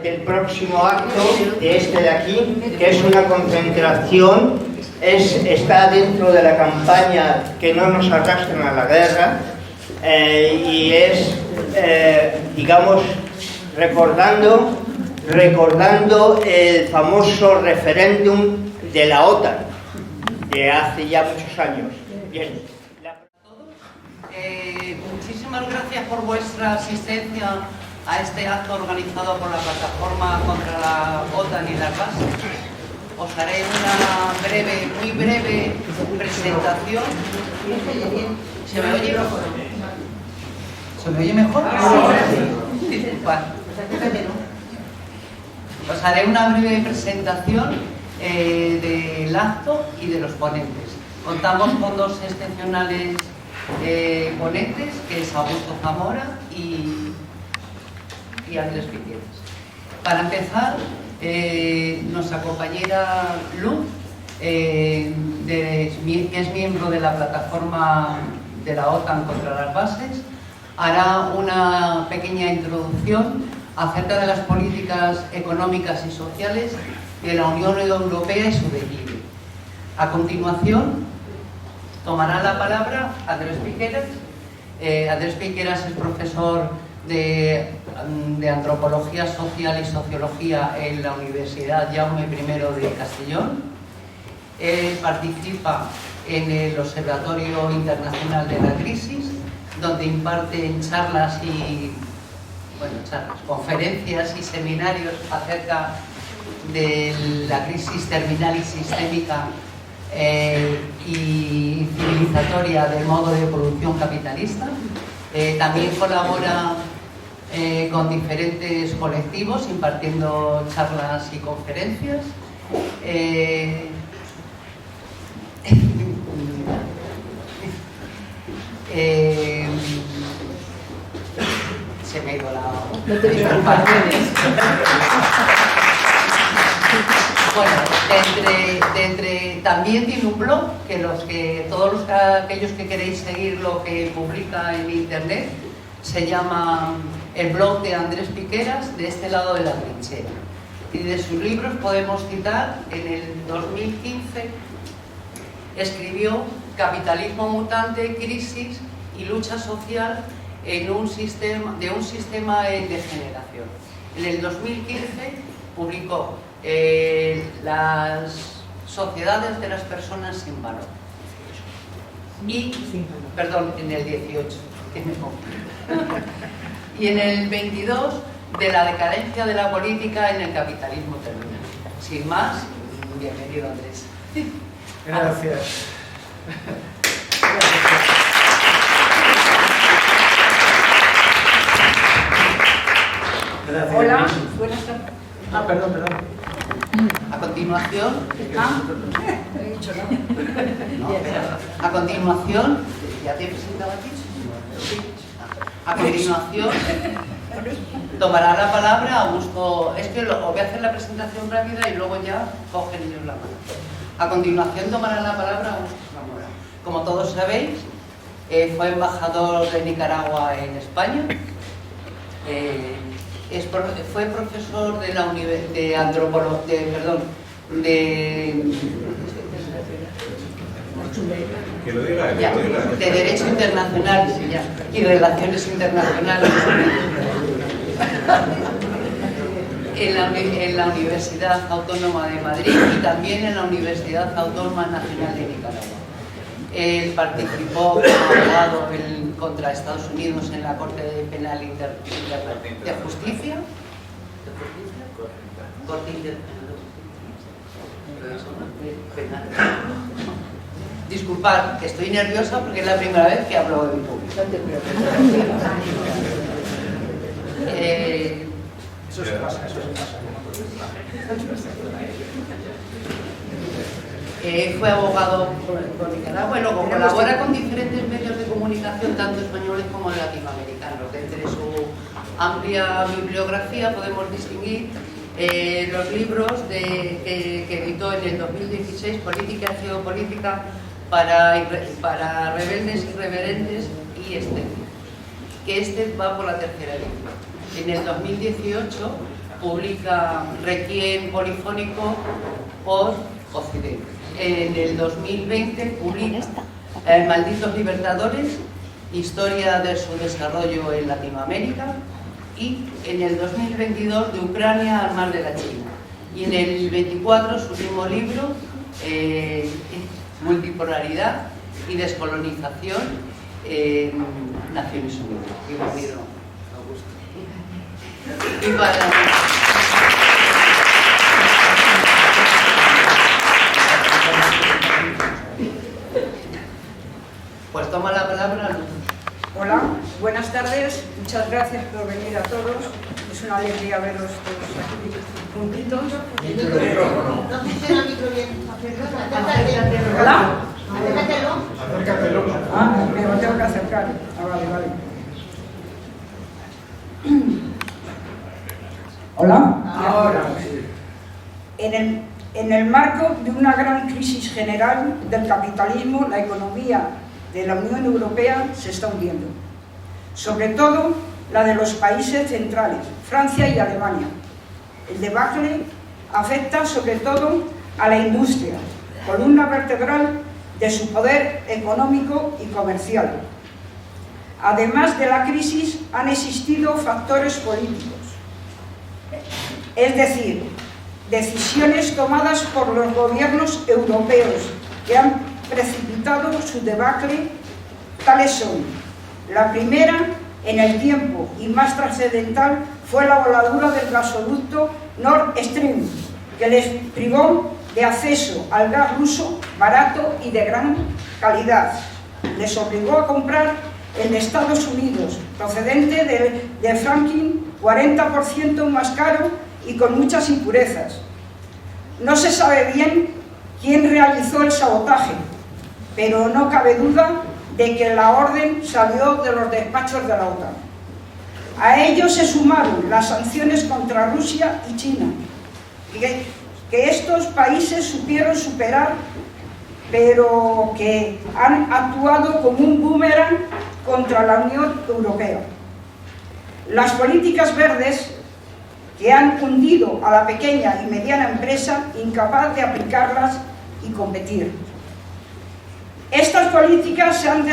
del próximo acto, de este de aquí, que es una concentración, está dentro de la campaña que no nos arrastren a la guerra, y es, digamos, recordando el famoso referéndum de la OTAN de hace ya muchos años. Bien. Muchísimas gracias por vuestra asistencia a este acto organizado por la Plataforma contra la OTAN y las bases. Os haré una muy breve presentación. ¿Se me oye mejor? ¿Se me oye mejor? Sí. Bueno. Os haré una breve presentación del acto y de los ponentes. Contamos con dos excepcionales ponentes, que es Augusto Zamora y Andrés Piqueras. Para empezar, nuestra compañera Luz, que es miembro de la plataforma de la OTAN contra las bases, hará una pequeña introducción acerca de las políticas económicas y sociales de la Unión Europea y su declive. A continuación, tomará la palabra Andrés Piqueras. Andrés Piqueras es profesor de Antropología Social y Sociología en la Universidad Jaume I de Castellón. Él participa en el Observatorio Internacional de la Crisis, donde imparte charlas conferencias y seminarios acerca de la crisis terminal y sistémica y civilizatoria del modo de producción capitalista. También colabora con diferentes colectivos impartiendo charlas y conferencias. Se me ha ido la... No te digo. Bueno, también tiene un blog que todos aquellos que queréis seguir lo que publica en internet, se llama el blog de Andrés Piqueras, de este lado de la trinchera. Y de sus libros podemos citar, en el 2015 escribió Capitalismo mutante, crisis y lucha social de un sistema en degeneración. En el 2015 publicó las sociedades de las personas sin valor. En el 18. Y en el 22, de la decadencia de la política en el capitalismo terminal. Sin más, bienvenido, Andrés. Gracias. Gracias. Hola, buenas tardes. Perdón. A continuación, He dicho no. a continuación, ¿ya te he presentado aquí? A continuación, tomará la palabra Augusto. Es que os voy a hacer la presentación rápida y luego ya cogen ellos la mano. A continuación tomará la palabra Augusto Zamora. Como todos sabéis, fue embajador de Nicaragua en España. Fue profesor de la de Derecho Internacional y Relaciones Internacionales en la Universidad Autónoma de Madrid y también en la Universidad Autónoma Nacional de Nicaragua. Él participó como abogado contra Estados Unidos en la Corte Penal de Justicia. Corte Penal. Disculpad, que estoy nerviosa porque es la primera vez que hablo en público. Eso se pasa. Fue abogado por Nicaragua y luego colabora con diferentes medios de comunicación, tanto españoles como latinoamericanos. Entre su amplia bibliografía podemos distinguir los libros que editó en el 2016, Política y Geopolítica para rebeldes, irreverentes y escépticos, que este va por la tercera edición. En el 2018 publica Requiem polifónico por Occidente. En el 2020 publica Malditos Libertadores, historia de su desarrollo en Latinoamérica, y en el 2022 de Ucrania al mar de la China. Y en el 24 su último libro, Multipolaridad y Descolonización en Naciones Unidas. Bienvenido, Augusto. Viva la... Pues toma la palabra. Hola, buenas tardes. Muchas gracias por venir a todos. Es una alegría veros todos aquí juntitos. No funciona el micro bien. Acércatelo. Hola. Acércatelo. Ah, me lo tengo que acercar. Vale, vale. Hola. Ahora. En el marco de una gran crisis general del capitalismo, la economía de la Unión Europea se está hundiendo. Sobre todo la de los países centrales, Francia y Alemania. El debacle afecta sobre todo a la industria, columna vertebral de su poder económico y comercial. Además de la crisis, han existido factores políticos, es decir, decisiones tomadas por los gobiernos europeos que han precipitado su debacle. Tales son: la primera, en el tiempo y más trascendental, fue la voladura del gasoducto Nord Stream, que les privó de acceso al gas ruso barato y de gran calidad. Les obligó a comprar el de Estados Unidos, procedente de fracking, 40% más caro y con muchas impurezas. No se sabe bien quién realizó el sabotaje, pero no cabe duda de que la orden salió de los despachos de la OTAN. A ello se sumaron las sanciones contra Rusia y China, que estos países supieron superar, pero que han actuado como un boomerang contra la Unión Europea. Las políticas verdes, que han hundido a la pequeña y mediana empresa, incapaz de aplicarlas y competir. Estas políticas se han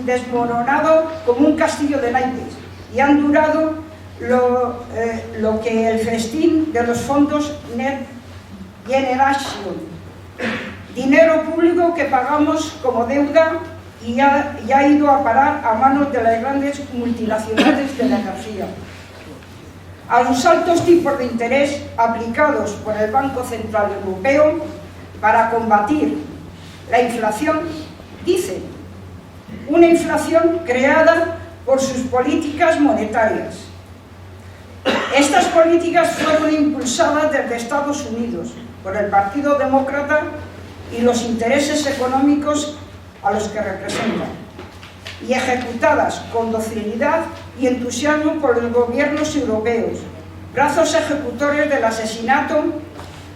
desmoronado como un castillo de naipes y han durado lo que el festín de los fondos Next Generation, dinero público que pagamos como deuda y ha ido a parar a manos de las grandes multinacionales de la energía. A los altos tipos de interés aplicados por el Banco Central Europeo para combatir la inflación, dicen, una inflación creada por sus políticas monetarias. Estas políticas fueron impulsadas desde Estados Unidos por el Partido Demócrata y los intereses económicos a los que representan, y ejecutadas con docilidad y entusiasmo por los gobiernos europeos, brazos ejecutores del asesinato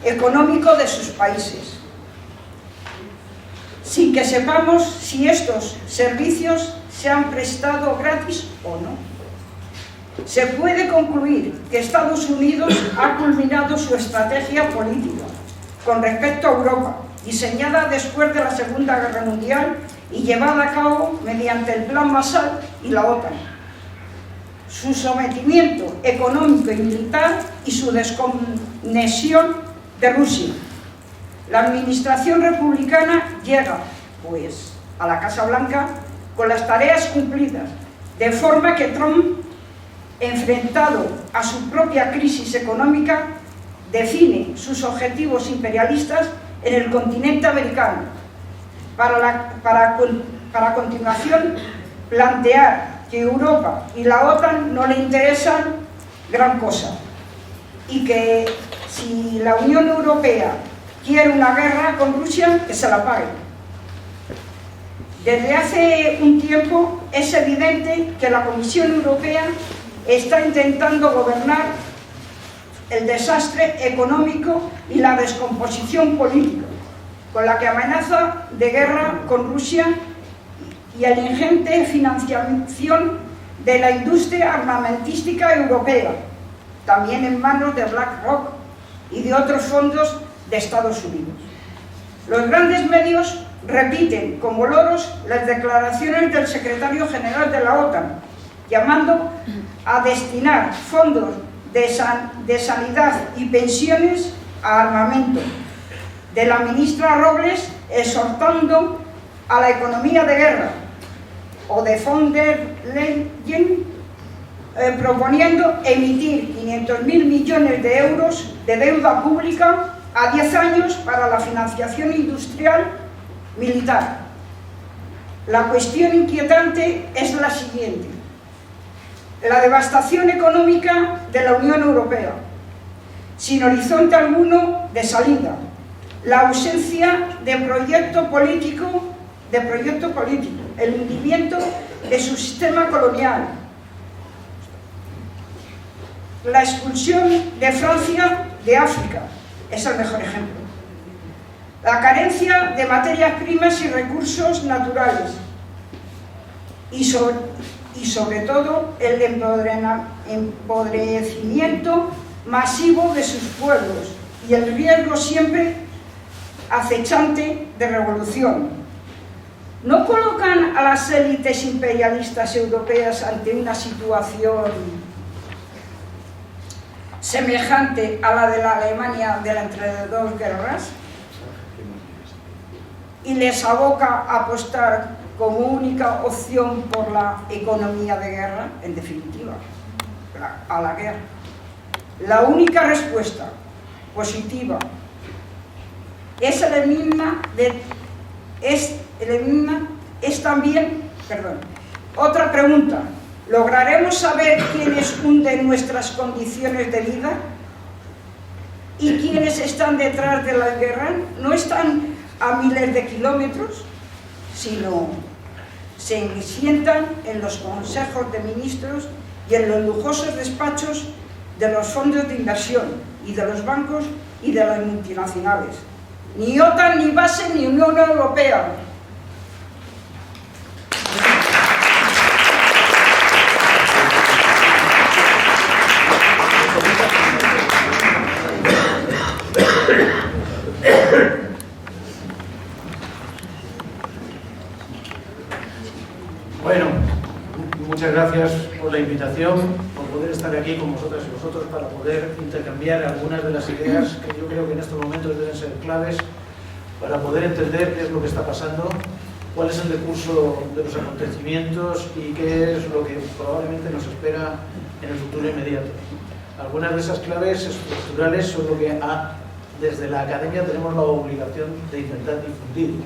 económico de sus países, sin que sepamos si estos servicios se han prestado gratis o no. Se puede concluir que Estados Unidos ha culminado su estrategia política con respecto a Europa, diseñada después de la Segunda Guerra Mundial y llevada a cabo mediante el Plan Marshall y la OTAN. Su sometimiento económico y militar y su desconexión de Rusia. La administración republicana llega, pues, a la Casa Blanca con las tareas cumplidas, de forma que Trump, enfrentado a su propia crisis económica, define sus objetivos imperialistas en el continente americano, para a continuación plantear que Europa y la OTAN no le interesan gran cosa, y que si la Unión Europea quiere una guerra con Rusia, que se la pague. Desde hace un tiempo es evidente que la Comisión Europea está intentando gobernar el desastre económico y la descomposición política, con la que amenaza de guerra con Rusia y el ingente financiación de la industria armamentística europea, también en manos de BlackRock y de otros fondos de Estados Unidos. Los grandes medios repiten como loros las declaraciones del secretario general de la OTAN, llamando a destinar fondos de sanidad y pensiones a armamento, de la ministra Robles exhortando a la economía de guerra, o de von der Leyen proponiendo emitir 500.000 millones de euros de deuda pública a 10 años para la financiación industrial militar. La cuestión inquietante es la siguiente: la devastación económica de la Unión Europea, sin horizonte alguno de salida, la ausencia de proyecto político, el hundimiento de su sistema colonial, la expulsión de Francia de África, es el mejor ejemplo, la carencia de materias primas y recursos naturales, y sobre todo el empobrecimiento masivo de sus pueblos y el riesgo siempre acechante de revolución. ¿No colocan a las élites imperialistas europeas ante una situación semejante a la de la Alemania de entre dos guerras? ¿Y les aboca a apostar como única opción por la economía de guerra? En definitiva, a la guerra. La única respuesta positiva es también, otra pregunta: ¿lograremos saber quiénes hunden nuestras condiciones de vida? ¿Y quiénes están detrás de la guerra? No están a miles de kilómetros, sino se sientan en los consejos de ministros y en los lujosos despachos de los fondos de inversión y de los bancos y de las multinacionales. Ni OTAN, ni base, ni Unión Europea. Bueno, muchas gracias por la invitación, por poder estar aquí con vosotras y vosotros para poder intercambiar algunas de las ideas que yo creo que en estos momentos deben ser claves para poder entender qué es lo que está pasando, cuál es el decurso de los acontecimientos y qué es lo que probablemente nos espera en el futuro inmediato. Algunas de esas claves estructurales son lo que desde la academia tenemos la obligación de intentar difundir.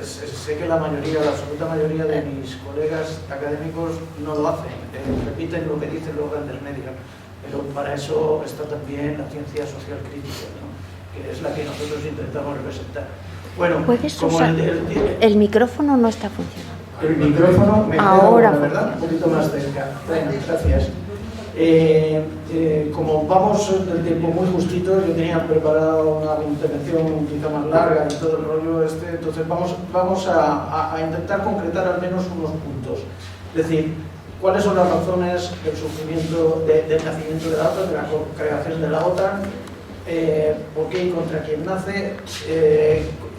Sé que la absoluta mayoría de mis colegas académicos no lo hacen, repiten lo que dicen los grandes medios, pero para eso está también la ciencia social crítica, ¿no?, que es la que nosotros intentamos representar. Bueno, ¿puedes como usar? El micrófono no está funcionando. El micrófono me ahora, queda, ¿verdad? Un poquito más cerca. Bueno, gracias. Como vamos del tiempo muy justito, yo tenía preparado una intervención quizá más larga y todo el rollo entonces vamos a intentar concretar al menos unos puntos. Es decir, cuáles son las razones del surgimiento, del nacimiento de la OTAN, de la creación de la OTAN, por qué y contra quién nace,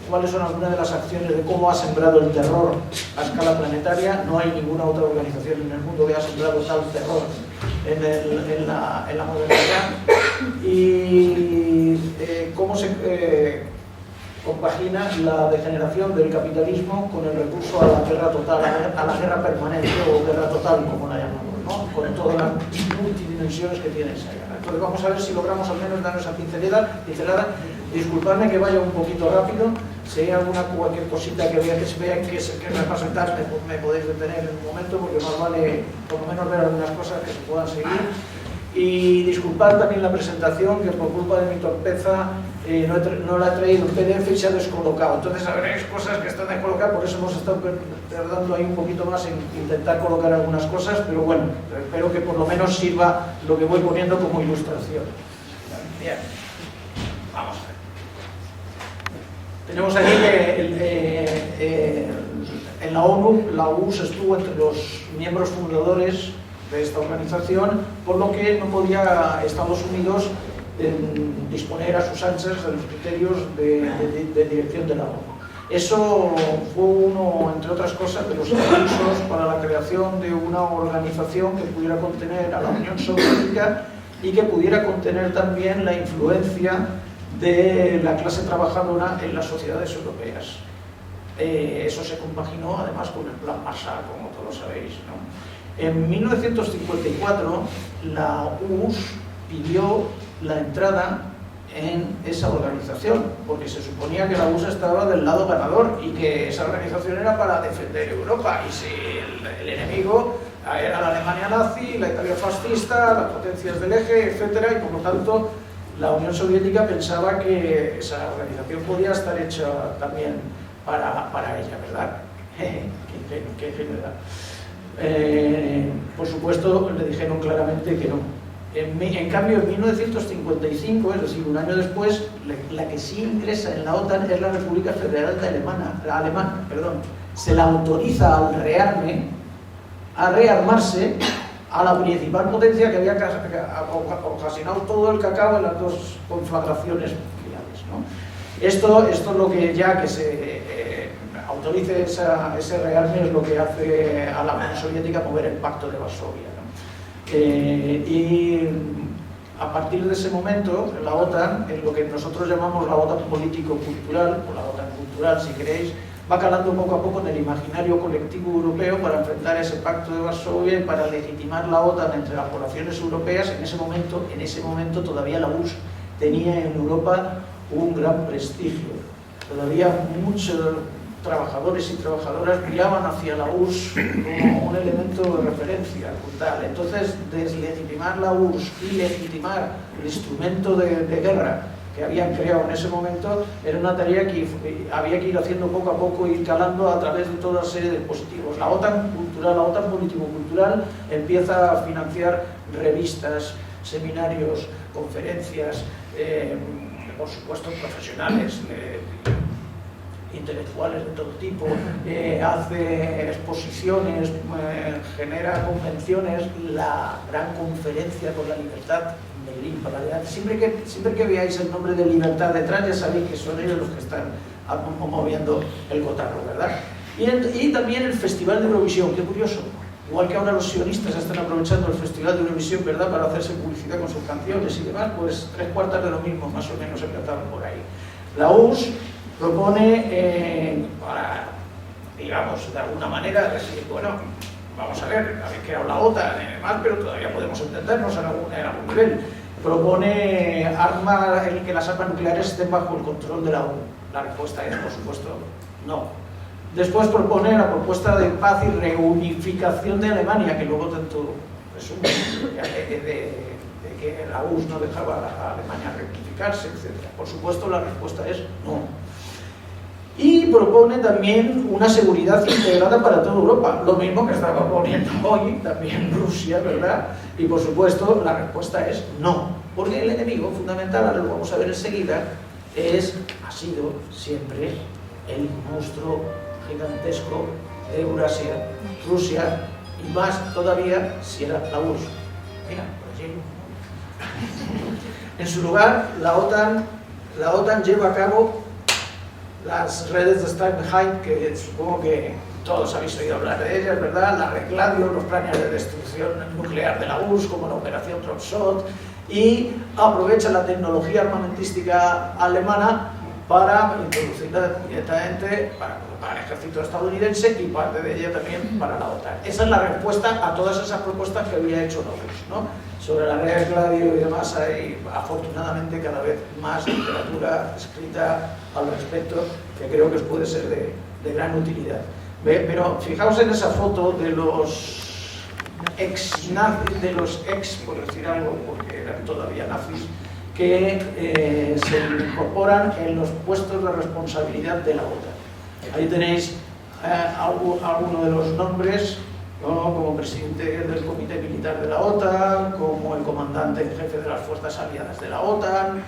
cuáles son algunas de las acciones de cómo ha sembrado el terror a escala planetaria. No hay ninguna otra organización en el mundo que haya sembrado tal terror en la modernidad, y cómo se compagina la degeneración del capitalismo con el recurso a la guerra total, a la guerra permanente o guerra total, como la llamamos, ¿no?, con todas las multidimensiones que tiene esa guerra. Entonces vamos a ver si logramos al menos dar esa pincelada. Disculpadme que vaya un poquito rápido. Si hay cualquier cosita que vea que se vea que me pasa tarde, pues me podéis detener en un momento, porque más vale por lo menos ver algunas cosas que se puedan seguir. Y disculpad también la presentación, que por culpa de mi torpeza no la he traído en PDF y se ha descolocado. Entonces habréis cosas que están descolocadas, por eso hemos estado tardando ahí un poquito más en intentar colocar algunas cosas, pero bueno, espero que por lo menos sirva lo que voy poniendo como ilustración. Bien, vamos a ver. Tenemos aquí que en la ONU, la URSS estuvo entre los miembros fundadores de esta organización, por lo que no podía Estados Unidos disponer a sus anchas de los criterios de dirección de la ONU. Eso fue uno, entre otras cosas, de los impulsos para la creación de una organización que pudiera contener a la Unión Soviética y que pudiera contener también la influencia de la clase trabajadora en las sociedades europeas. Eso se compaginó además con el Plan Marshall, como todos sabéis, ¿no? En 1954 la URSS pidió la entrada en esa organización, porque se suponía que la URSS estaba del lado ganador y que esa organización era para defender Europa, y si el enemigo era la Alemania nazi, la Italia fascista, las potencias del eje, etcétera, y por lo tanto la Unión Soviética pensaba que esa organización podía estar hecha también para ella, ¿verdad? Qué ingenuidad. Por supuesto, le dijeron claramente que no. En cambio, en 1955, es decir, un año después, la que sí ingresa en la OTAN es la República Federal de Alemania. Se la autoriza al a rearmarse a la principal potencia que había ocasionado todo el cacao en las dos conflagraciones mundiales, ¿no? Esto es lo que, ya que se autorice ese rearme, es lo que hace a la Unión Soviética mover el Pacto de Varsovia, ¿no? Y a partir de ese momento, la OTAN, en lo que nosotros llamamos la OTAN político-cultural, o la OTAN cultural si queréis, va calando poco a poco en el imaginario colectivo europeo para enfrentar ese Pacto de Varsovia y para legitimar la OTAN entre las poblaciones europeas. En ese momento todavía la URSS tenía en Europa un gran prestigio. Todavía muchos trabajadores y trabajadoras miraban hacia la URSS como un elemento de referencia brutal. Entonces, deslegitimar la URSS y legitimar el instrumento de guerra que habían creado en ese momento era una tarea que había que ir haciendo poco a poco y calando a través de toda serie de dispositivos. La OTAN cultural, la OTAN político-cultural, empieza a financiar revistas, seminarios, conferencias, por supuesto profesionales, intelectuales de todo tipo, hace exposiciones, genera convenciones, la gran conferencia por la libertad de Berlín, siempre que veáis el nombre de libertad detrás, ya sabéis que son ellos los que están moviendo el cotarro, ¿verdad? Y también el Festival de Eurovisión, qué curioso. Igual que ahora los sionistas están aprovechando el Festival de Eurovisión, ¿verdad?, para hacerse publicidad con sus canciones y demás, pues 3/4 de lo mismo, más o menos, empezaron por ahí. La URSS propone, para, digamos, de alguna manera, decir, bueno, vamos a ver, habéis creado la OTAN y demás, pero todavía podemos entendernos en algún nivel. Propone que las armas nucleares estén bajo el control de la ONU. La respuesta es, por supuesto, no. Después propone la propuesta de paz y reunificación de Alemania, que luego tanto resume de que la URSS no dejaba a Alemania reunificarse, etc. Por supuesto, la respuesta es no. Y propone también una seguridad integrada para toda Europa, lo mismo que está proponiendo hoy también Rusia, ¿verdad? Y por supuesto, la respuesta es no, porque el enemigo fundamental, ahora lo vamos a ver enseguida, ha sido siempre el monstruo gigantesco de Eurasia, Rusia, y más todavía si era la URSS. Mira, por allí. En su lugar, la OTAN lleva a cabo las redes de Steinheim, que supongo que todos habéis oído hablar de ellas, ¿verdad? La Red Gladio, los planes de destrucción nuclear de la URSS, como la Operación Tromsø, y aprovecha la tecnología armamentística alemana para introducirla directamente para el ejército estadounidense y parte de ella también para la OTAN. Esa es la respuesta a todas esas propuestas que había hecho la URSS, ¿no? Sobre la Red Gladio y demás hay afortunadamente cada vez más literatura escrita al respecto, que creo que os puede ser de gran utilidad. Pero fijaos en esa foto de los ex, por decir algo, porque eran todavía nazis, que se incorporan en los puestos de responsabilidad de la OTAN. Ahí tenéis algunos de los nombres, ¿no? Como presidente del Comité Militar de la OTAN, como el comandante en jefe de las fuerzas aliadas de la OTAN,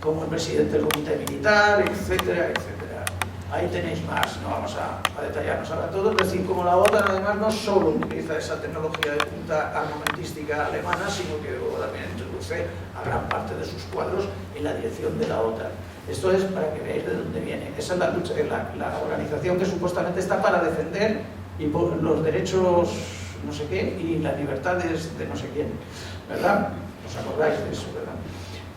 como el presidente del Comité Militar, etcétera, etcétera. Ahí tenéis más, no vamos a detallarnos ahora todo. Es decir, como la OTAN además no solo utiliza esa tecnología de punta armamentística alemana, sino que luego también introduce a gran parte de sus cuadros en la dirección de la OTAN. Esto es para que veáis de dónde viene. Esa es la lucha, la organización que supuestamente está para defender los derechos no sé qué y las libertades de no sé quién, ¿verdad? ¿Os acordáis de eso, verdad?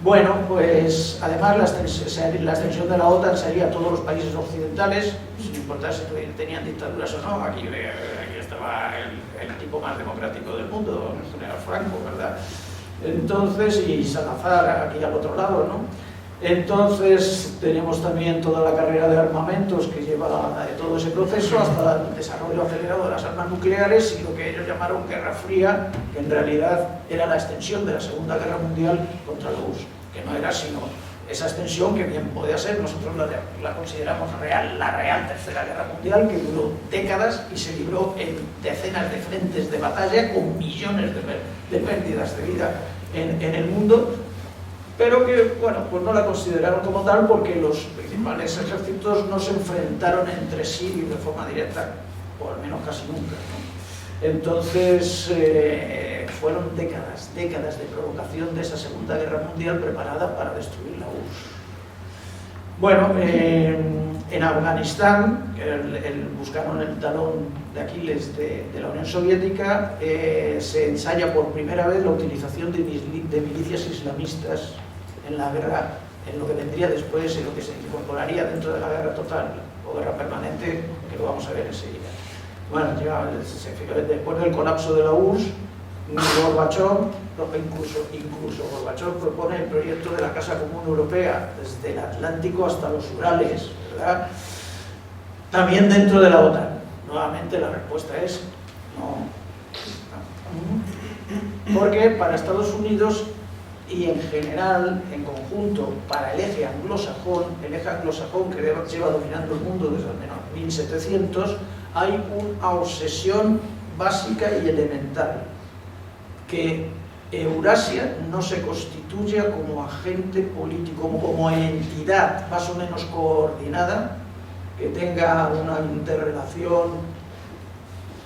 Bueno, pues además la extensión de la OTAN sería a todos los países occidentales, sin importar si tenían dictaduras o no. Aquí estaba el tipo más democrático del mundo, el general Franco, ¿verdad? Entonces, y Salazar aquí al otro lado, ¿no? Entonces tenemos también toda la carrera de armamentos que lleva todo ese proceso hasta el desarrollo acelerado de las armas nucleares y lo que ellos llamaron Guerra Fría, que en realidad era la extensión de la Segunda Guerra Mundial contra la URSS, que no era sino esa extensión que bien podía ser, nosotros la consideramos real, la real Tercera Guerra Mundial, que duró décadas y se libró en decenas de frentes de batalla con millones de pérdidas de vida en el mundo, pero que, bueno, pues no la consideraron como tal porque los principales ejércitos no se enfrentaron entre sí de forma directa, o al menos casi nunca, ¿no? Entonces, fueron décadas de provocación de esa Segunda Guerra Mundial preparada para destruir la URSS. Bueno, en Afganistán, que buscaron el talón de Aquiles de la Unión Soviética, se ensaya por primera vez la utilización de milicias islamistas en la guerra, en lo que vendría después, en lo que se incorporaría dentro de la guerra total o guerra permanente, que lo vamos a ver enseguida. Bueno, ya después del colapso de la URSS, Gorbachev, incluso Gorbachev propone el proyecto de la Casa Común Europea desde el Atlántico hasta los Urales, ¿verdad? También dentro de la OTAN. Nuevamente la respuesta es no. Porque para Estados Unidos y en general, en conjunto, para el eje anglosajón que lleva dominando el mundo desde al menos 1700, hay una obsesión básica y elemental, que Eurasia no se constituya como agente político, como entidad más o menos coordinada, que tenga una interrelación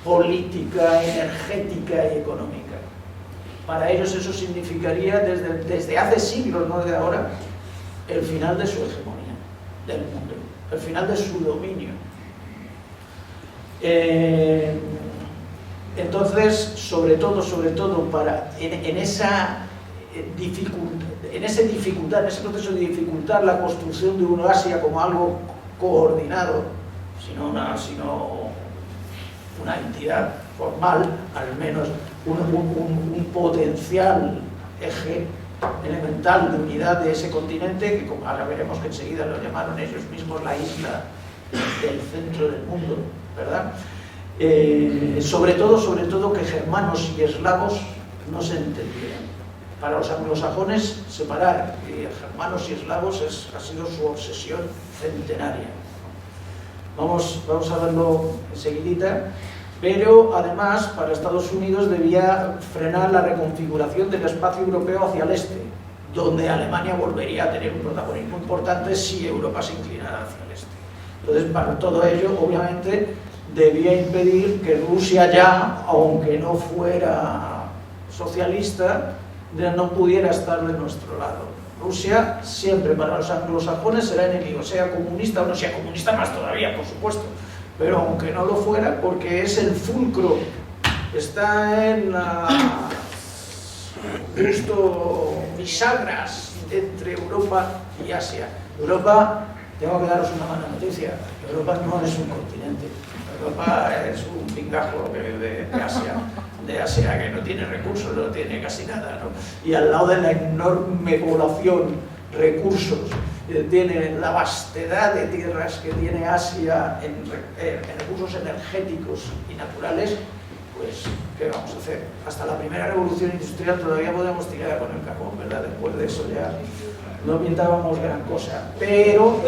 política, energética y económica. Para ellos eso significaría, desde hace siglos, no de ahora, el final de su hegemonía del mundo, el final de su dominio. Entonces, sobre todo, en ese proceso de dificultar la construcción de una Asia como algo coordinado, sino una entidad formal, al menos un potencial eje elemental de unidad de ese continente, que como ahora veremos que enseguida lo llamaron ellos mismos la isla del centro del mundo, ¿verdad? Sobre todo que germanos y eslavos no se entendieran. Para los anglosajones separar germanos y eslavos ha sido su obsesión centenaria. Vamos a verlo enseguidita. Pero además para Estados Unidos debía frenar la reconfiguración del espacio europeo hacia el este, donde Alemania volvería a tener un protagonismo importante si Europa se inclinara hacia el este. Entonces, para todo ello, obviamente, debía impedir que Rusia ya, aunque no fuera socialista, no pudiera estar de nuestro lado. Rusia siempre para los anglosajones será enemigo, sea comunista o no sea comunista, más todavía, por supuesto. Pero aunque no lo fuera, porque es el fulcro, está en justo bisagras entre Europa y Asia. Europa, tengo que daros una mala noticia, Europa no es un continente, Europa es un pingajo de Asia que no tiene recursos, no tiene casi nada, ¿no? Y al lado de la enorme población, recursos, tiene la vastedad de tierras que tiene Asia en recursos energéticos y naturales, pues, ¿qué vamos a hacer? Hasta la primera revolución industrial todavía podemos tirar con el carbón, ¿verdad? Después de eso ya no pintábamos gran cosa, pero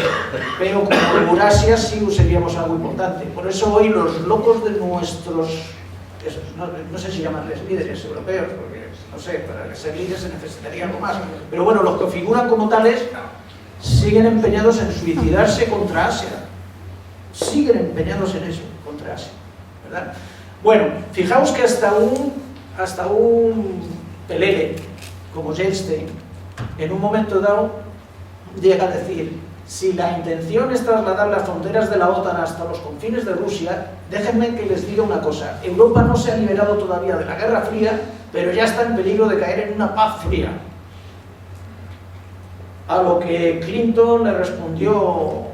como Eurasia sí seríamos algo importante. Por eso hoy los locos de nuestros, no sé si llamarles líderes europeos, porque no sé, para ser líderes se necesitaría algo más, pero bueno, los que figuran como tales siguen empeñados en suicidarse contra Asia, siguen empeñados en eso, contra Asia, ¿verdad? Bueno, fijaos que hasta un pelele como Yeltsin, en un momento dado, llega a decir: si la intención es trasladar las fronteras de la OTAN hasta los confines de Rusia, déjenme que les diga una cosa: Europa no se ha liberado todavía de la Guerra Fría, pero ya está en peligro de caer en una paz fría. A lo que Clinton le respondió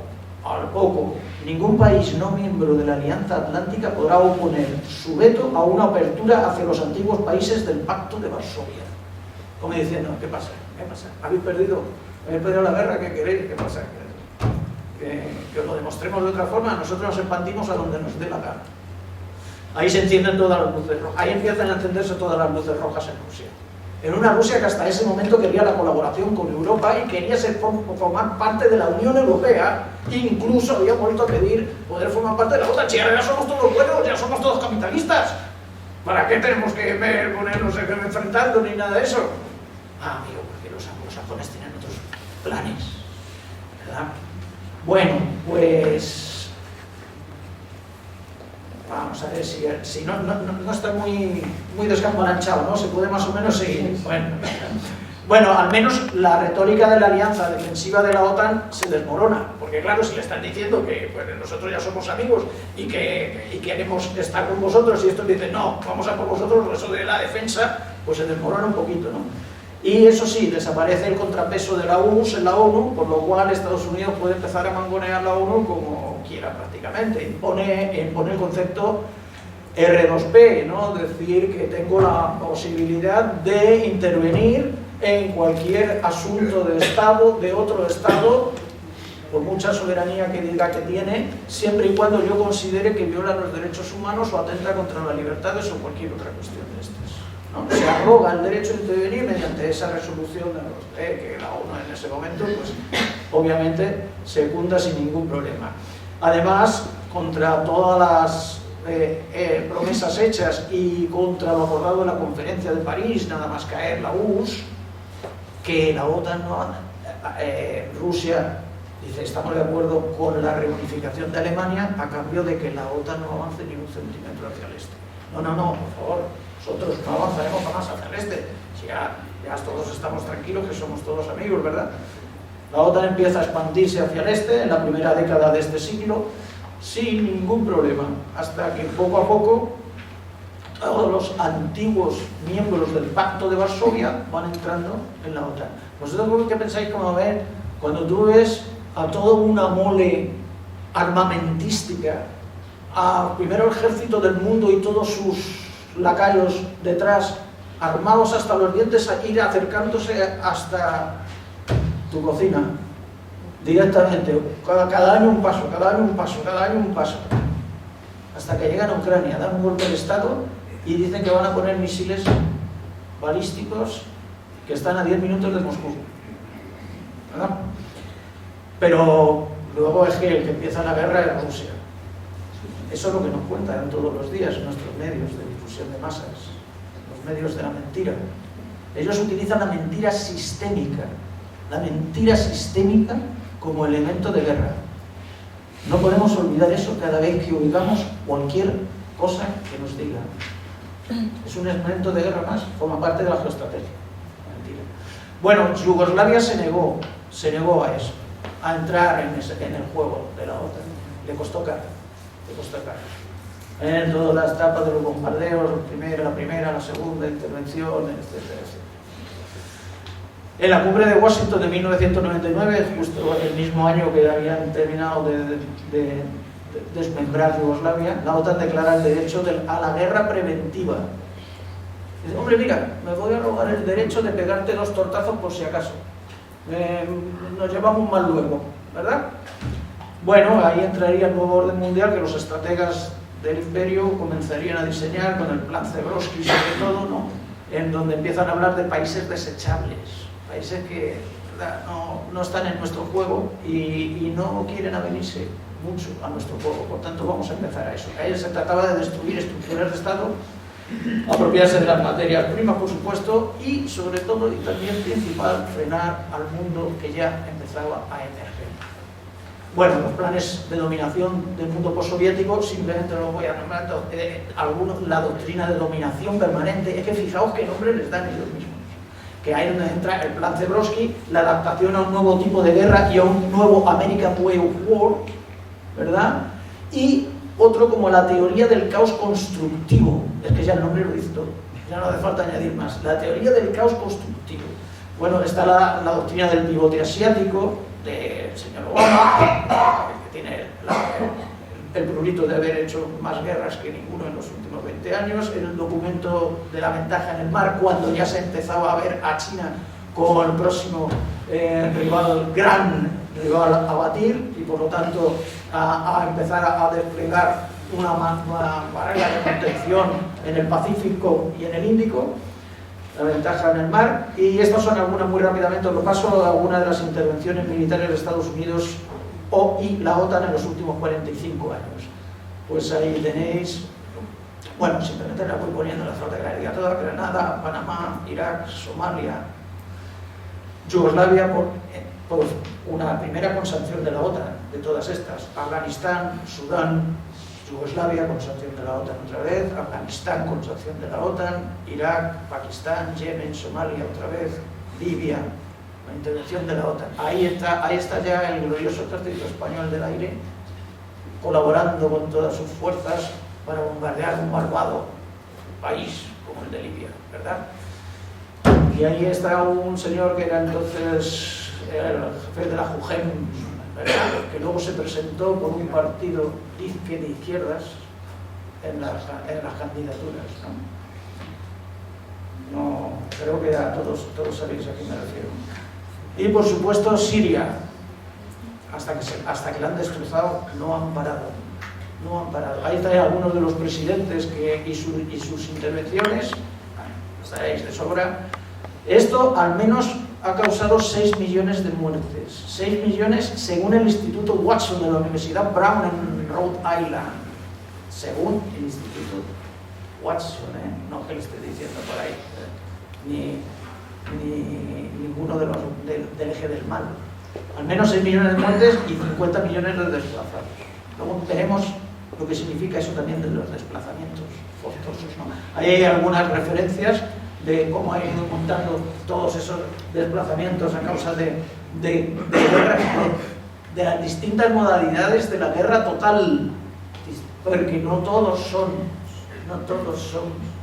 al poco: ningún país no miembro de la Alianza Atlántica podrá oponer su veto a una apertura hacia los antiguos países del Pacto de Varsovia. Como diciendo: ¿qué pasa? ¿Qué pasa? ¿Habéis perdido la guerra? ¿Qué queréis? ¿Qué pasa? Que os lo demostremos de otra forma. Nosotros nos expandimos a donde nos dé la gana. Ahí se encienden todas las luces rojas. Ahí empiezan a encenderse todas las luces rojas en Rusia. En una Rusia que hasta ese momento quería la colaboración con Europa y quería formar parte de la Unión Europea, e incluso había vuelto a pedir poder formar parte de la OTAN. Si ahora ya somos todos buenos, ya somos todos capitalistas, ¿para qué tenemos que ponernos enfrentando ni nada de eso? Ah, amigo, porque los anglosajones tienen otros planes, ¿verdad? Bueno, pues vamos a ver si no está muy descambalanchado, ¿no? Se puede más o menos seguir. Bueno, al menos la retórica de la alianza defensiva de la OTAN se desmorona, porque claro, si le están diciendo que pues, nosotros ya somos amigos y que queremos estar con vosotros, y estos dicen no, vamos a por vosotros, eso de la defensa, pues se desmorona un poquito, ¿no? Y eso sí, desaparece el contrapeso de la URSS en la ONU, por lo cual Estados Unidos puede empezar a mangonear la ONU como quiera prácticamente. Impone el concepto R2P, ¿no? Decir que tengo la posibilidad de intervenir en cualquier asunto de Estado, de otro Estado, por mucha soberanía que diga que tiene, siempre y cuando yo considere que viola los derechos humanos o atenta contra las libertades o cualquier otra cuestión de estas, ¿no? Se arroga el derecho a intervenir mediante esa resolución de los que la ONU en ese momento, pues obviamente secunda sin ningún problema. Además, contra todas las promesas hechas y contra lo acordado en la conferencia de París, nada más caer la URSS, que la OTAN Rusia dice: estamos de acuerdo con la reunificación de Alemania a cambio de que la OTAN no avance ni un centímetro hacia el este. No, por favor, nosotros no avanzaremos jamás hacia el este. Si ya todos estamos tranquilos, que somos todos amigos, ¿verdad? La OTAN empieza a expandirse hacia el este en la primera década de este siglo sin ningún problema, hasta que poco a poco todos los antiguos miembros del Pacto de Varsovia van entrando en la OTAN. ¿Vosotros qué pensáis como ver cuando tú ves a toda una mole armamentística, primero el ejército del mundo y todos sus lacayos detrás, armados hasta los dientes, a ir acercándose hasta tu cocina, directamente, cada año un paso, hasta que llegan a Ucrania, dan un golpe de Estado y dicen que van a poner misiles balísticos que están a 10 minutos de Moscú, ¿verdad? Pero luego es que el que empieza la guerra es Rusia. Eso es lo que nos cuentan todos los días nuestros medios de difusión de masas, los medios de la mentira. Ellos utilizan la mentira sistémica como elemento de guerra. No podemos olvidar eso cada vez que oigamos cualquier cosa que nos digan. Es un elemento de guerra más, forma parte de la geoestrategia. Mentira. Bueno, Yugoslavia se negó a eso, a entrar en el juego de la OTAN. Le costó caro. En todas las etapas de los bombardeos, la primera, la segunda intervención, etcétera. En la cumbre de Washington de 1999, justo el mismo año que habían terminado de desmembrar Yugoslavia, la OTAN declara el derecho a la guerra preventiva. Dice: hombre, mira, me voy a robar el derecho de pegarte 2 tortazos por si acaso. Nos llevamos mal luego, ¿verdad? Bueno, ahí entraría el nuevo orden mundial que los estrategas del imperio comenzarían a diseñar con el plan Zebrowski sobre todo, ¿no? En donde empiezan a hablar de países desechables, países que no están en nuestro juego y no quieren avenirse mucho a nuestro juego. Por tanto, vamos a empezar a eso. A ellos se trataba de destruir estructuras de Estado, apropiarse de las materias primas, por supuesto, y sobre todo, y también principal, frenar al mundo que ya empezaba a emerger. Bueno, los planes de dominación del mundo postsoviético, simplemente los voy a nombrar, algunos, la doctrina de dominación permanente, es que fijaos qué nombre les dan ellos mismos. Que ahí es donde entra el plan Zebrowski, la adaptación a un nuevo tipo de guerra y a un nuevo American Way of War, ¿verdad? Y otro como la teoría del caos constructivo, es que ya el nombre lo dice todo, ya no hace falta añadir más, la teoría del caos constructivo. Bueno, está la doctrina del pivote asiático, del señor Obama, que tiene el prurito de haber hecho más guerras que ninguno en los últimos 20 años, el documento de la ventaja en el mar, cuando ya se empezaba a ver a China como el próximo gran rival a batir, y por lo tanto a empezar a desplegar una barrera de contención en el Pacífico y en el Índico, la ventaja en el mar. Y estas son algunas, muy rápidamente os lo paso, algunas de las intervenciones militares de Estados Unidos y la OTAN en los últimos 45 años. Pues ahí tenéis, bueno, simplemente la voy poniendo en la flota aérea toda: Granada, Panamá, Irak, Somalia, Yugoslavia, por una primera con sanción de la OTAN, de todas estas, Afganistán, Sudán, Yugoslavia con sanción de la OTAN otra vez, Afganistán con sanción de la OTAN, Irak, Pakistán, Yemen, Somalia otra vez, Libia, la intervención de la OTAN. Ahí está ya el glorioso ejército español del aire, colaborando con todas sus fuerzas para bombardear un malvado país como el de Libia, ¿verdad? Y ahí está un señor que era entonces el jefe de la JUGEM, ¿verdad?, que luego se presentó por un partido de izquierdas en las candidaturas, ¿no? No, creo que ya todos sabéis a quién me refiero. Y por supuesto Siria, hasta que la han destrozado, no han parado. Ahí están algunos de los presidentes y sus intervenciones, estaréis de sobra. Esto al menos ha causado 6 millones de muertes. 6 millones según el Instituto Watson de la Universidad Brown en Rhode Island. Según el Instituto Watson, no que le esté diciendo por ahí, ni ninguno de los del eje del mal. Al menos 6 millones de muertes y 50 millones de desplazados. Luego veremos lo que significa eso también de los desplazamientos forzosos, ¿no? Ahí hay algunas referencias de cómo ha ido montando todos esos desplazamientos a causa de guerras, de las distintas modalidades de la guerra total, porque no todos son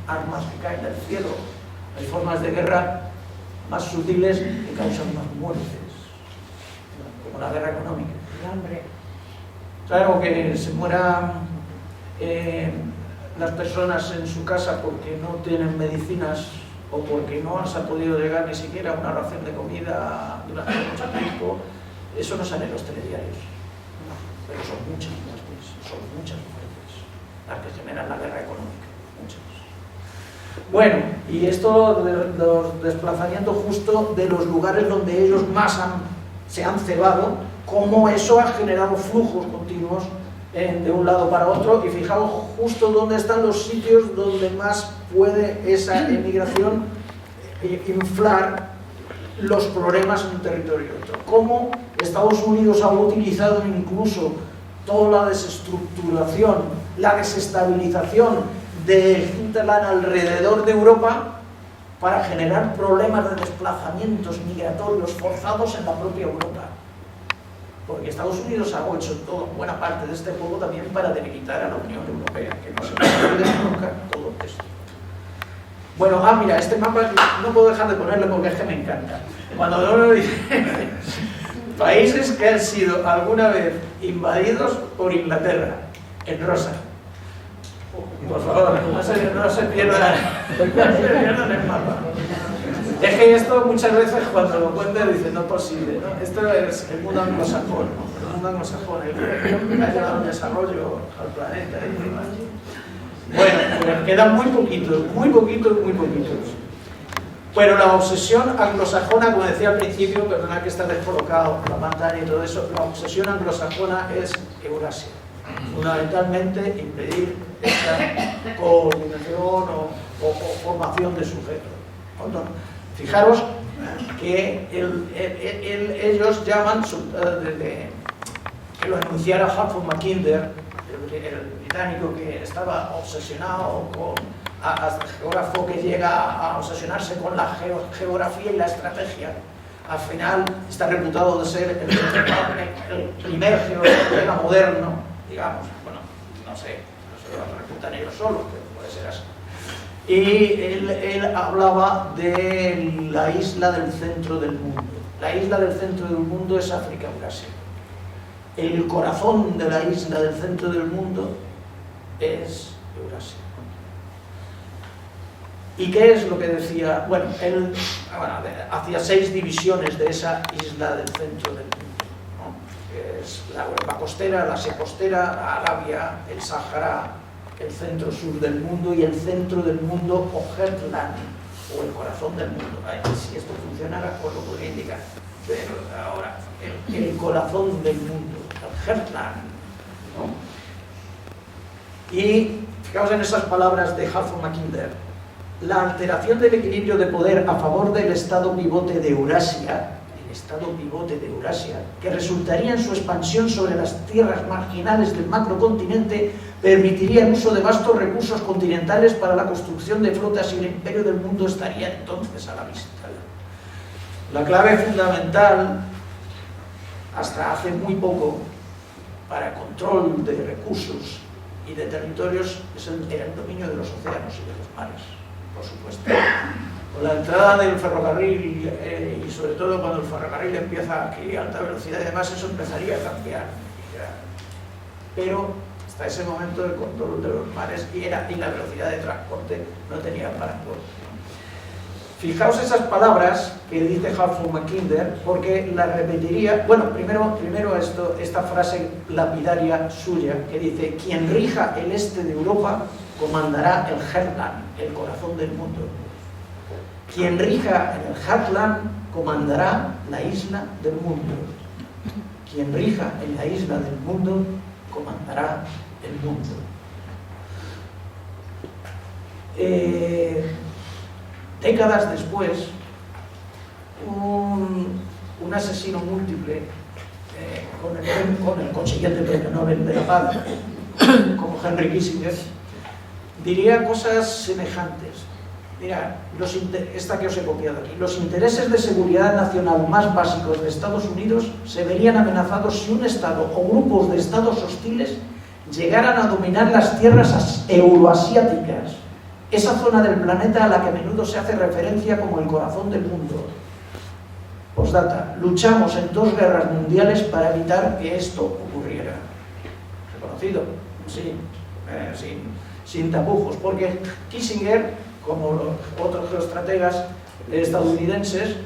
armas que caen del cielo. Hay formas de guerra más sutiles que causan más muertes, como la guerra económica, el hambre. Claro que se mueran las personas en su casa porque no tienen medicinas o porque no se ha podido llegar ni siquiera a una ración de comida durante mucho tiempo, eso no sale en los telediarios, pero son muchas muertes las que generan la guerra económica, muchas. Bueno, y esto de los desplazamientos justo de los lugares donde ellos más se han cebado, cómo eso ha generado flujos continuos de un lado para otro, y fijaos justo dónde están los sitios donde más puede esa emigración inflar los problemas en un territorio y otro. Cómo Estados Unidos ha utilizado incluso toda la desestructuración, la desestabilización del hinterland alrededor de Europa para generar problemas de desplazamientos migratorios forzados en la propia Europa. Porque Estados Unidos ha hecho buena parte de este juego también para debilitar a la Unión Europea, que no se puede nunca todo esto. Bueno, mira, este mapa no puedo dejar de ponerlo porque es que me encanta. Cuando uno dice países que han sido alguna vez invadidos por Inglaterra, en rosa. Por favor, no se pierdan el mapa. Es que esto muchas veces cuando lo cuentan dicen no es posible, ¿no? Esto es el mundo anglosajón, ¿no? El mundo anglosajón, el que ha llevado el desarrollo al planeta y demás. Bueno, pues quedan muy poquitos. Bueno, la obsesión anglosajona, como decía al principio, perdona que está descolocado la pantalla y todo eso, la obsesión anglosajona es Eurasia. Fundamentalmente impedir esta coordinación o formación de sujetos. Fijaros que ellos llaman que lo enunciara Halford Mackinder, el británico que estaba obsesionado con geógrafo que llega a obsesionarse con la geografía y la estrategia. Al final está reputado de ser el primer geógrafo moderno, digamos. Bueno, no sé, no se lo reputan ellos solos, pero puede ser así. Y él hablaba de la isla del centro del mundo. La isla del centro del mundo es África-Eurasia. El corazón de la isla del centro del mundo es Eurasia. ¿Y qué es lo que decía? Bueno, él hacía 6 divisiones de esa isla del centro del mundo, ¿no? Que es la Europa costera, la Asia costera, Arabia, el Sáhara, el centro sur del mundo y el centro del mundo o Heartland, o el corazón del mundo. Ay, si esto funcionara, pues lo podría indicar. Pero ahora, el corazón del mundo, el Heartland, ¿no? Y fijaos en esas palabras de Halford Mackinder. La alteración del equilibrio de poder a favor del estado pivote de Eurasia, que resultaría en su expansión sobre las tierras marginales del macrocontinente, permitiría el uso de vastos recursos continentales para la construcción de flotas y el imperio del mundo estaría entonces a la vista. La clave fundamental, hasta hace muy poco, para el control de recursos y de territorios era el dominio de los océanos y de los mares. Por supuesto. Con la entrada del ferrocarril y sobre todo cuando el ferrocarril empieza aquí a alta velocidad y demás, eso empezaría a cambiar. Pero hasta ese momento el control de los mares y la velocidad de transporte no tenía parangón. Fijaos esas palabras que dice Halford Mackinder, porque las repetiría. Bueno, primero esta frase lapidaria suya que dice: quien rija el este de Europa comandará el Heartland, el corazón del mundo. Quien rija en el Heartland comandará la isla del mundo. Quien rija en la isla del mundo comandará el mundo. Décadas después, un asesino múltiple con el consiguiente premio Nobel de la Paz, como Henry Kissinger, diría cosas semejantes. Mira, esta que os he copiado aquí. Los intereses de seguridad nacional más básicos de Estados Unidos se verían amenazados si un Estado o grupos de Estados hostiles llegaran a dominar las tierras euroasiáticas, esa zona del planeta a la que a menudo se hace referencia como el corazón del mundo. Postdata: luchamos en 2 guerras mundiales para evitar que esto ocurriera. ¿Reconocido? Sí, sin tapujos, porque Kissinger, como los otros geoestrategas estadounidenses,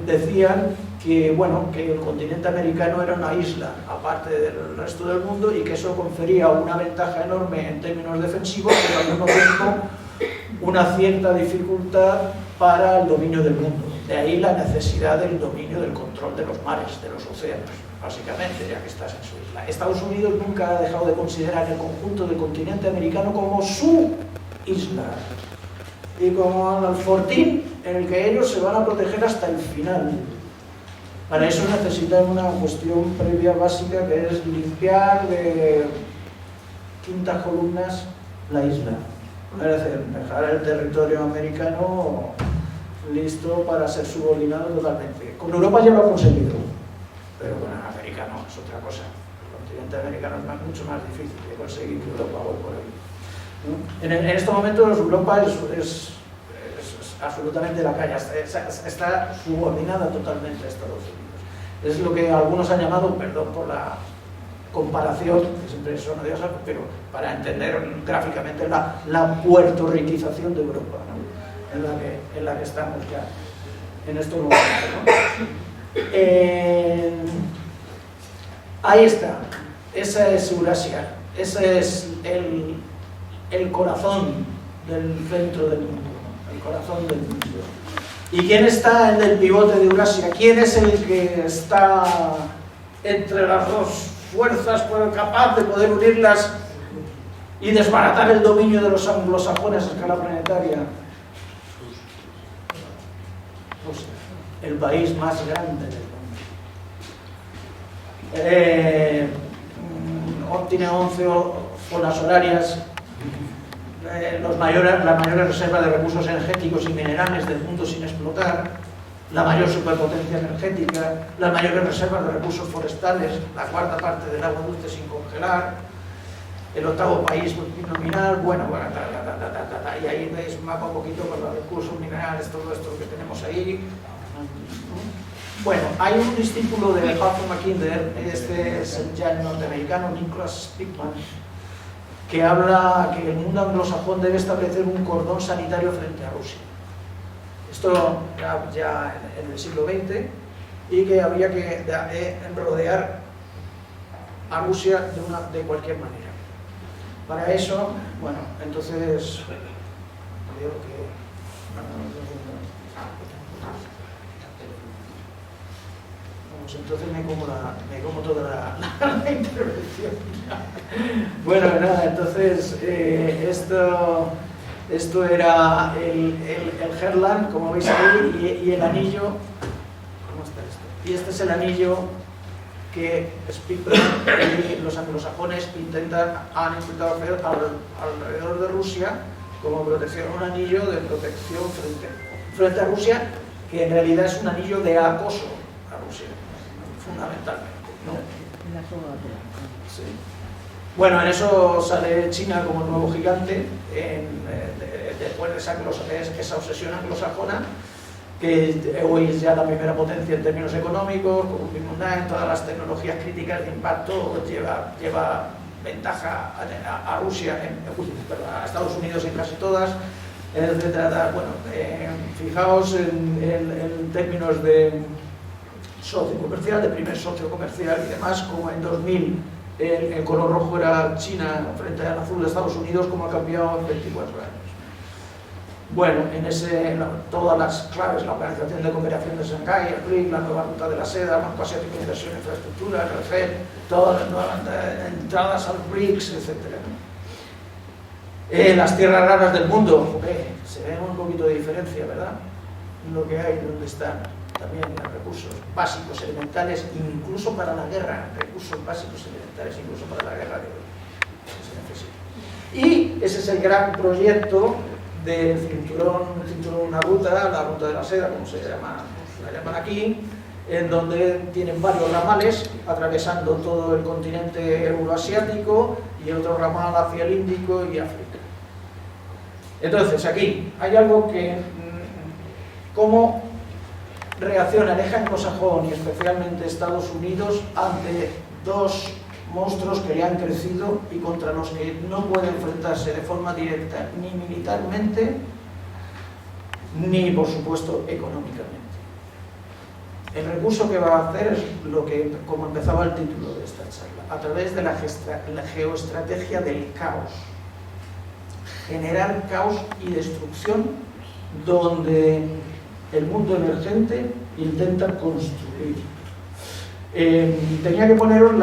decían que, bueno, que el continente americano era una isla aparte del resto del mundo y que eso confería una ventaja enorme en términos defensivos, pero al mismo tiempo una cierta dificultad para el dominio del mundo. De ahí la necesidad del dominio del control de los mares, de los océanos, básicamente, ya que estás en su isla. Estados Unidos nunca ha dejado de considerar el conjunto del continente americano como su isla y como el fortín en el que ellos se van a proteger hasta el final. Para eso necesitan una cuestión previa básica, que es limpiar de quintas columnas la isla. Es decir, dejar el territorio americano listo para ser subordinado totalmente. Con Europa ya lo ha conseguido, pero con el americano es otra cosa. El continente americano es mucho más difícil de conseguir que Europa hoy por hoy. En estos momentos Europa es absolutamente la calle, está subordinada totalmente a Estados Unidos. Es lo que algunos han llamado, perdón por la comparación, que siempre son odiosas, pero para entender gráficamente la puertorriquización de Europa, ¿no? en la que estamos ya en estos momentos, ¿no? Ahí está, esa es Eurasia, ese es el corazón del centro del mundo, el corazón del mundo. ¿Y quién está en el pivote de Eurasia? ¿Quién es el que está entre las dos fuerzas, capaz de poder unirlas y desbaratar el dominio de los anglosajones a escala planetaria? Rusia, el país más grande del mundo. tiene 11 zonas horarias, las mayores reservas de recursos energéticos y minerales del mundo sin explotar, la mayor superpotencia energética, las mayores reservas de recursos forestales, la cuarta parte del agua dulce sin congelar, el octavo país nominal, bueno, y ahí veis mapa un poquito con los recursos minerales, todo esto que tenemos ahí. Bueno, hay un discípulo de Arthur Mackinder, este es ya el norteamericano Nicholas Spikman, que habla que el mundo anglosajón debe establecer un cordón sanitario frente a Rusia. Esto ya en el siglo XX, y que habría que rodear a Rusia de cualquier manera. Para eso, bueno, entonces creo que... Vamos, entonces me como toda la intervención. Bueno, nada, entonces esto era el Herland, como veis ahí, y el anillo. ¿Cómo está esto? Y este es el anillo que Spikman y los anglosajones han intentado hacer alrededor de Rusia como protección, un anillo de protección frente a Rusia, que en realidad es un anillo de acoso a Rusia, fundamentalmente, ¿no? Sí. Bueno, en eso sale China como nuevo gigante, después de esa obsesión anglosajona, que hoy es ya la primera potencia en términos económicos, como vimos en todas las tecnologías críticas de impacto, lleva ventaja a Rusia, a Estados Unidos en casi todas, etc. Bueno, fijaos en términos de socio comercial, de primer socio comercial y demás, como en 2000 el color rojo era China frente al azul de Estados Unidos, como ha cambiado en 24 años. Bueno, todas las claves, la Organización de Cooperación de Shanghái, el BRIC, la nueva ruta de la seda, el Banco Asiático de Inversión en Infraestructura, el RCEP, todas las nuevas entradas al BRICS, etc. Las tierras raras del mundo, se ve un poquito de diferencia, ¿verdad? Lo que hay, donde están también recursos básicos, elementales, incluso para la guerra, recursos básicos, elementales, incluso para la guerra de hoy, que se necesita. Y ese es el gran proyecto del cinturón, una ruta, la ruta de la seda, como la llaman aquí, en donde tienen varios ramales atravesando todo el continente euroasiático y otro ramal hacia el Índico y África. Entonces, aquí hay algo que, cómo reacciona el eje anglosajón y especialmente Estados Unidos ante dos monstruos que le han crecido y contra los que no puede enfrentarse de forma directa ni militarmente ni, por supuesto, económicamente. El recurso que va a hacer es lo que, como empezaba el título de esta charla, a través de la geoestrategia del caos. Generar caos y destrucción donde el mundo emergente intenta construir. Tenía que poneros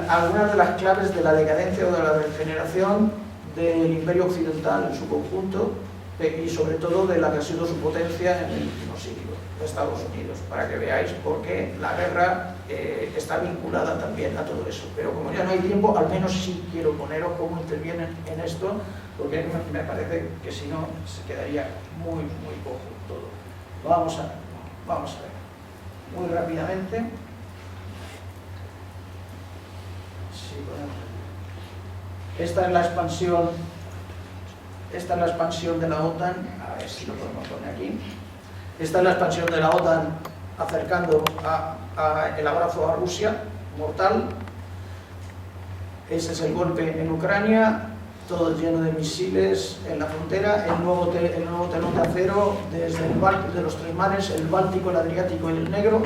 algunas de las claves de la decadencia o de la degeneración del Imperio Occidental en su conjunto y sobre todo de la que ha sido su potencia en el último siglo, de Estados Unidos, para que veáis por qué la guerra está vinculada también a todo eso. Pero como ya no hay tiempo, al menos sí quiero poneros cómo intervienen en esto, porque me parece que si no se quedaría muy cojo todo. Vamos a ver, muy rápidamente. Esta es la expansión de la OTAN, a ver si lo podemos poner aquí. Esta es la expansión de la OTAN acercando el abrazo a Rusia, mortal. Ese es el golpe en Ucrania, todo lleno de misiles en la frontera, el nuevo telón de acero desde los tres mares, el Báltico, el Adriático y el Negro.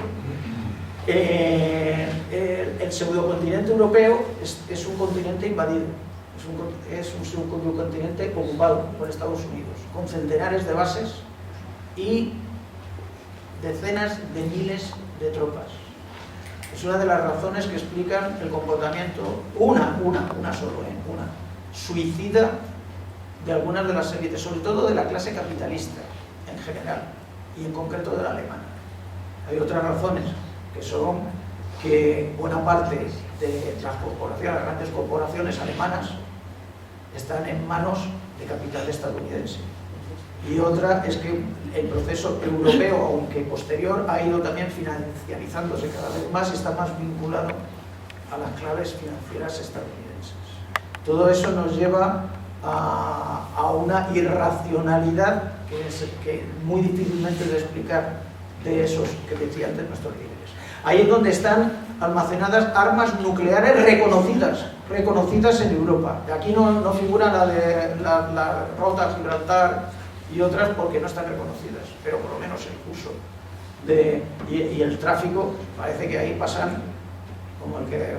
El pseudocontinente europeo es un continente invadido, es un subcontinente ocupado por Estados Unidos, con centenares de bases y decenas de miles de tropas. Es una de las razones que explican el comportamiento, una suicida de algunas de las élites, sobre todo de la clase capitalista en general y en concreto de la alemana. Hay otras razones que son que buena parte de las corporaciones, las grandes corporaciones alemanas, están en manos de capital estadounidense. Y otra es que el proceso europeo, aunque posterior, ha ido también financiarizándose cada vez más y está más vinculado a las claves financieras estadounidenses. Todo eso nos lleva a una irracionalidad que es muy difícilmente de explicar de esos que decía antes nuestros líderes. Ahí es donde están almacenadas armas nucleares reconocidas en Europa. Aquí no figura la de la Rota, Gibraltar y otras porque no están reconocidas, pero por lo menos el uso y el tráfico parece que ahí pasan como el que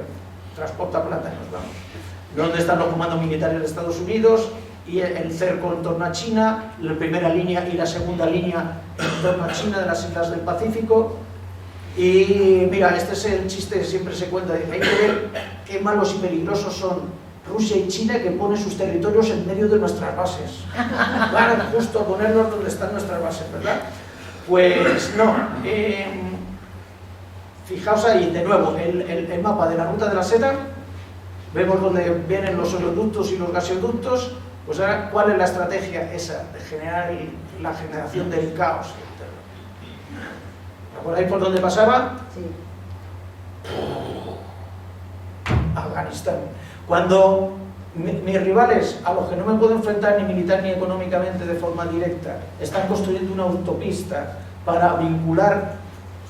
transporta plata y nos vamos. ¿Dónde están los comandos militares de Estados Unidos? Y el cerco en torno a China, la primera línea y la segunda línea en torno a China de las islas del Pacífico. Y mira, este es el chiste que siempre se cuenta, hay que ver qué malos y peligrosos son Rusia y China, que ponen sus territorios en medio de nuestras bases. Van justo a ponerlos donde están nuestras bases, ¿verdad? Pues no. Fijaos ahí, de nuevo, el mapa de la ruta de la seda. Vemos dónde vienen los oleoductos y los gasoductos. Pues ahora, ¿cuál es la estrategia esa de generar la generación del caos? ¿Recordáis por dónde pasaba? Sí. Afganistán. Cuando mis rivales, a los que no me puedo enfrentar ni militar ni económicamente de forma directa, están construyendo una autopista para vincular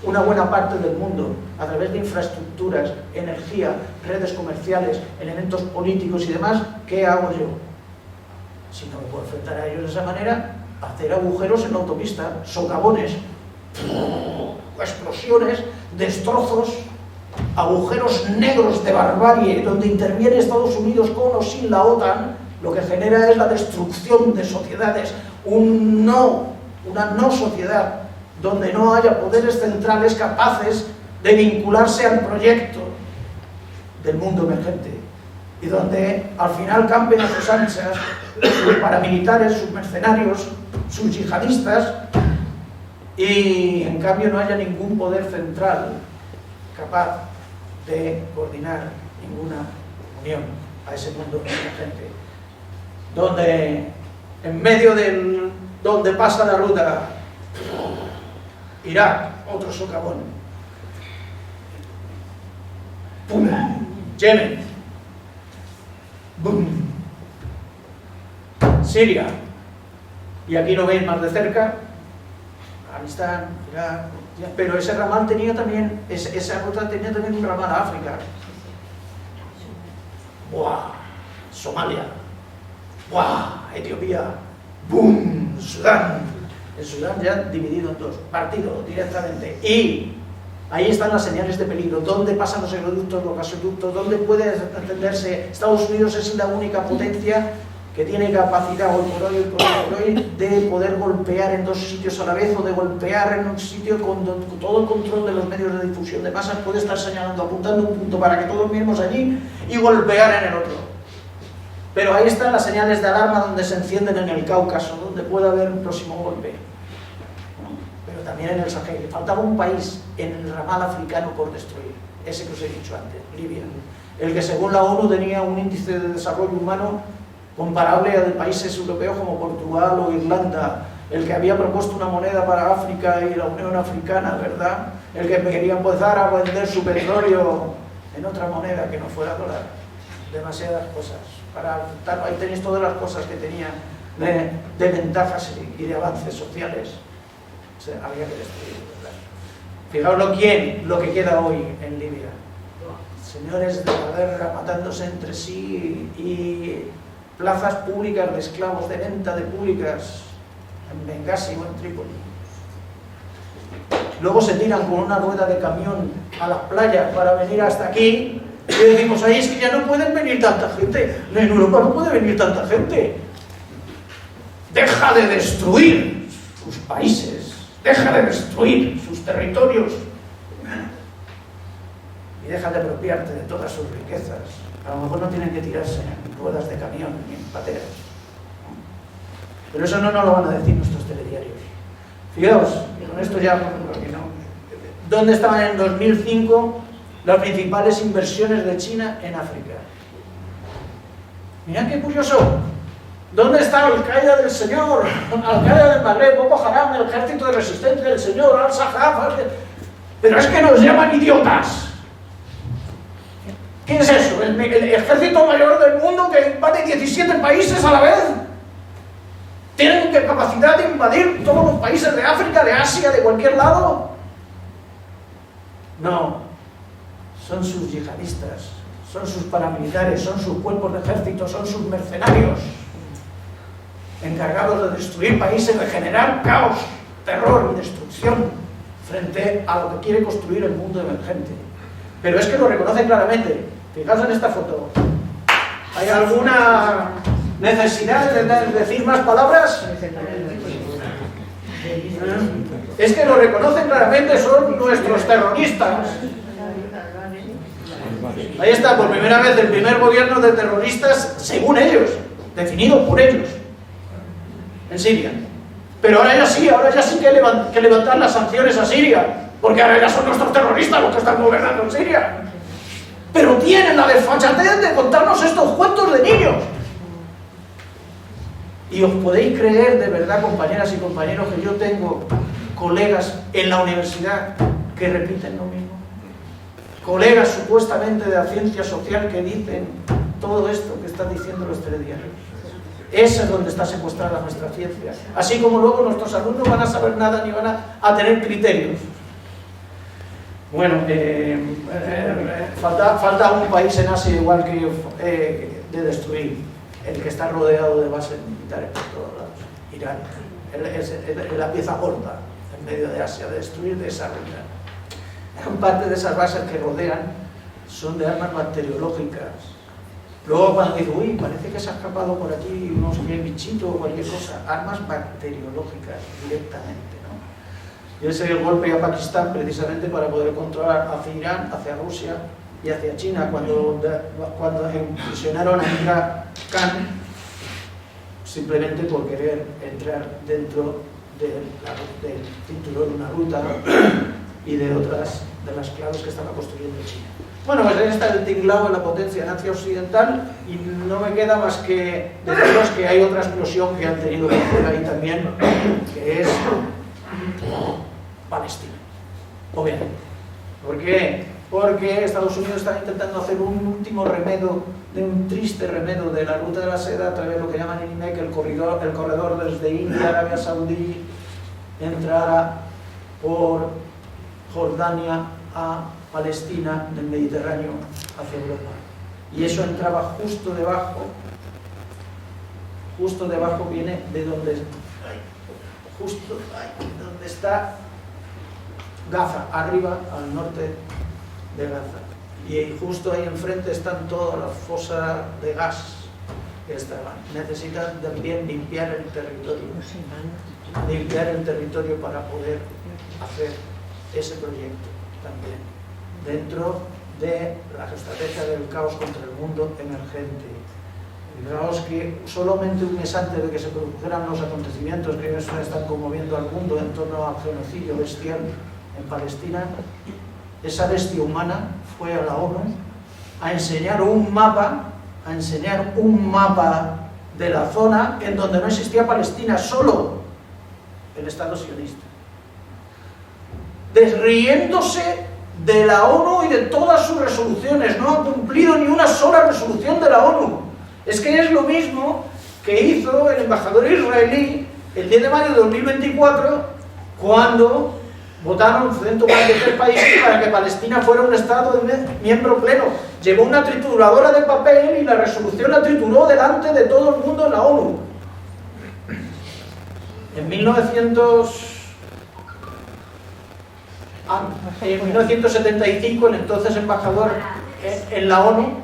una buena parte del mundo a través de infraestructuras, energía, redes comerciales, elementos políticos y demás, ¿qué hago yo? Si no me puedo enfrentar a ellos de esa manera, hacer agujeros en la autopista, socavones, explosiones, destrozos, agujeros negros de barbarie donde interviene Estados Unidos con o sin la OTAN, lo que genera es la destrucción de sociedades, una no sociedad donde no haya poderes centrales capaces de vincularse al proyecto del mundo emergente y donde al final campen a sus anchas sus paramilitares, sus mercenarios, sus yihadistas y en cambio no haya ningún poder central capaz de coordinar ninguna unión a ese mundo emergente, donde en medio donde pasa la ruta Irak, otro socavón, ¡pum! Yemen, ¡bum! Siria, y aquí lo veis más de cerca, Afganistán, Irak, pero ese ramal tenía también, esa ruta tenía también un ramal a África. ¡Buah! Somalia, ¡buah! Etiopía, ¡bum! Sudán. En Sudán ya dividido en dos, partido directamente. Y ahí están las señales de peligro. ¿Dónde pasan los oleoductos, los gasoductos? ¿Dónde puede entenderse? Estados Unidos es la única potencia que tiene capacidad hoy por hoy de poder golpear en dos sitios a la vez o de golpear en un sitio con todo el control de los medios de difusión de masas, puede estar señalando, apuntando un punto para que todos miremos allí y golpear en el otro. Pero ahí están las señales de alarma donde se encienden en el Cáucaso, donde puede haber un próximo golpe. Pero también en el Sahel. Faltaba un país en el ramal africano por destruir, ese que os he dicho antes, Libia. El que según la ONU tenía un índice de desarrollo humano comparable a de países europeos como Portugal o Irlanda, el que había propuesto una moneda para África y la Unión Africana, ¿verdad? El que quería empezar a vender su petróleo en otra moneda que no fuera dólar. Demasiadas cosas. Ahí tenéis todas las cosas que tenía de ventajas y de avances sociales. O sea, había que destruir, ¿verdad? Fijaos lo que queda hoy en Libia. Señores de la guerra matándose entre sí y plazas públicas de esclavos, de venta de públicas en Bengasi o en Trípoli. Luego se tiran con una rueda de camión a las playas para venir hasta aquí y decimos, ahí es que ya no pueden venir tanta gente, en Europa no puede venir tanta gente. Deja de destruir sus países, deja de destruir sus territorios y deja de apropiarte de todas sus riquezas. A lo mejor no tienen que tirarse en ruedas de camión ni en pateras. Pero eso no nos lo van a decir nuestros telediarios. Fijaos, y con esto ya, porque no. ¿Dónde estaban en 2005 las principales inversiones de China en África. Mirad qué curioso. ¿Dónde está Al-Qaeda del Señor? Al-Qaeda del Magreb, Boko Haram, el ejército de resistencia del Señor, Al-Sahaf. Pero es que nos llaman idiotas. ¿Qué es eso? ¿El ejército mayor del mundo que invade 17 países a la vez? ¿Tienen capacidad de invadir todos los países de África, de Asia, de cualquier lado? No. Son sus yihadistas, son sus paramilitares, son sus cuerpos de ejército, son sus mercenarios, encargados de destruir países, de generar caos, terror y destrucción frente a lo que quiere construir el mundo emergente. Pero es que lo reconocen claramente. Fijaos en esta foto. ¿Hay alguna necesidad de decir más palabras? Es que lo reconocen claramente, son nuestros terroristas. Ahí está, por primera vez, el primer gobierno de terroristas, según ellos, definido por ellos, en Siria. Pero ahora ya sí que levantar las sanciones a Siria, porque ahora ya son nuestros terroristas los que están gobernando en Siria. Pero tienen la desfachatez de contarnos estos cuentos de niños. Y os podéis creer, de verdad, compañeras y compañeros, que yo tengo colegas en la universidad que repiten lo mismo. Colegas supuestamente de la ciencia social que dicen todo esto que están diciendo los telediarios. Ese es donde está secuestrada nuestra ciencia. Así como luego nuestros alumnos van a saber nada ni van a tener criterios. Bueno, falta un país en Asia igual que de destruir, el que está rodeado de bases militares por todos lados. Irán, es la pieza gorda en medio de Asia, de destruir, de desarrollar. Gran parte de esas bases que rodean son de armas bacteriológicas. Luego cuando digo, uy, parece que se ha escapado por aquí unos bichito o cualquier cosa, armas bacteriológicas directamente, ¿no? Y ese el golpe a Pakistán precisamente para poder controlar hacia Irán, hacia Rusia y hacia China, cuando imprisionaron a Imran Khan simplemente por querer entrar dentro del cinturón de una ruta y de otras de las claves que estaba construyendo China. Bueno, pues ahí está el tinglao en la potencia nazi occidental y no me queda más que deciros que hay otra explosión que han tenido que hacer ahí también, que es Palestina, obviamente. ¿Por qué? Porque Estados Unidos está intentando hacer un último remedio, un triste remedio de la ruta de la seda a través de lo que llaman en INEC el corredor desde India, Arabia Saudí, entrará por Jordania a Palestina, del Mediterráneo hacia Europa. Y eso entraba justo debajo viene de donde está Gaza, arriba al norte de Gaza. Y justo ahí enfrente están todas las fosas de gas que estaban. Necesitan también limpiar el territorio para poder hacer ese proyecto también, dentro de la estrategia del caos contra el mundo emergente. Fijaos que solamente un mes antes de que se produjeran los acontecimientos que están conmoviendo al mundo en torno al genocidio bestial en Palestina, esa bestia humana fue a la ONU a enseñar un mapa de la zona en donde no existía Palestina, solo el Estado sionista, desriéndose de la ONU y de todas sus resoluciones. No han cumplido ni una sola resolución de la ONU. Es que es lo mismo que hizo el embajador israelí el 10 de mayo de 2024 cuando votaron 143 países para que Palestina fuera un Estado miembro pleno. Llevó una trituradora de papel y la resolución la trituró delante de todo el mundo en la ONU. En 1975, el entonces embajador en la ONU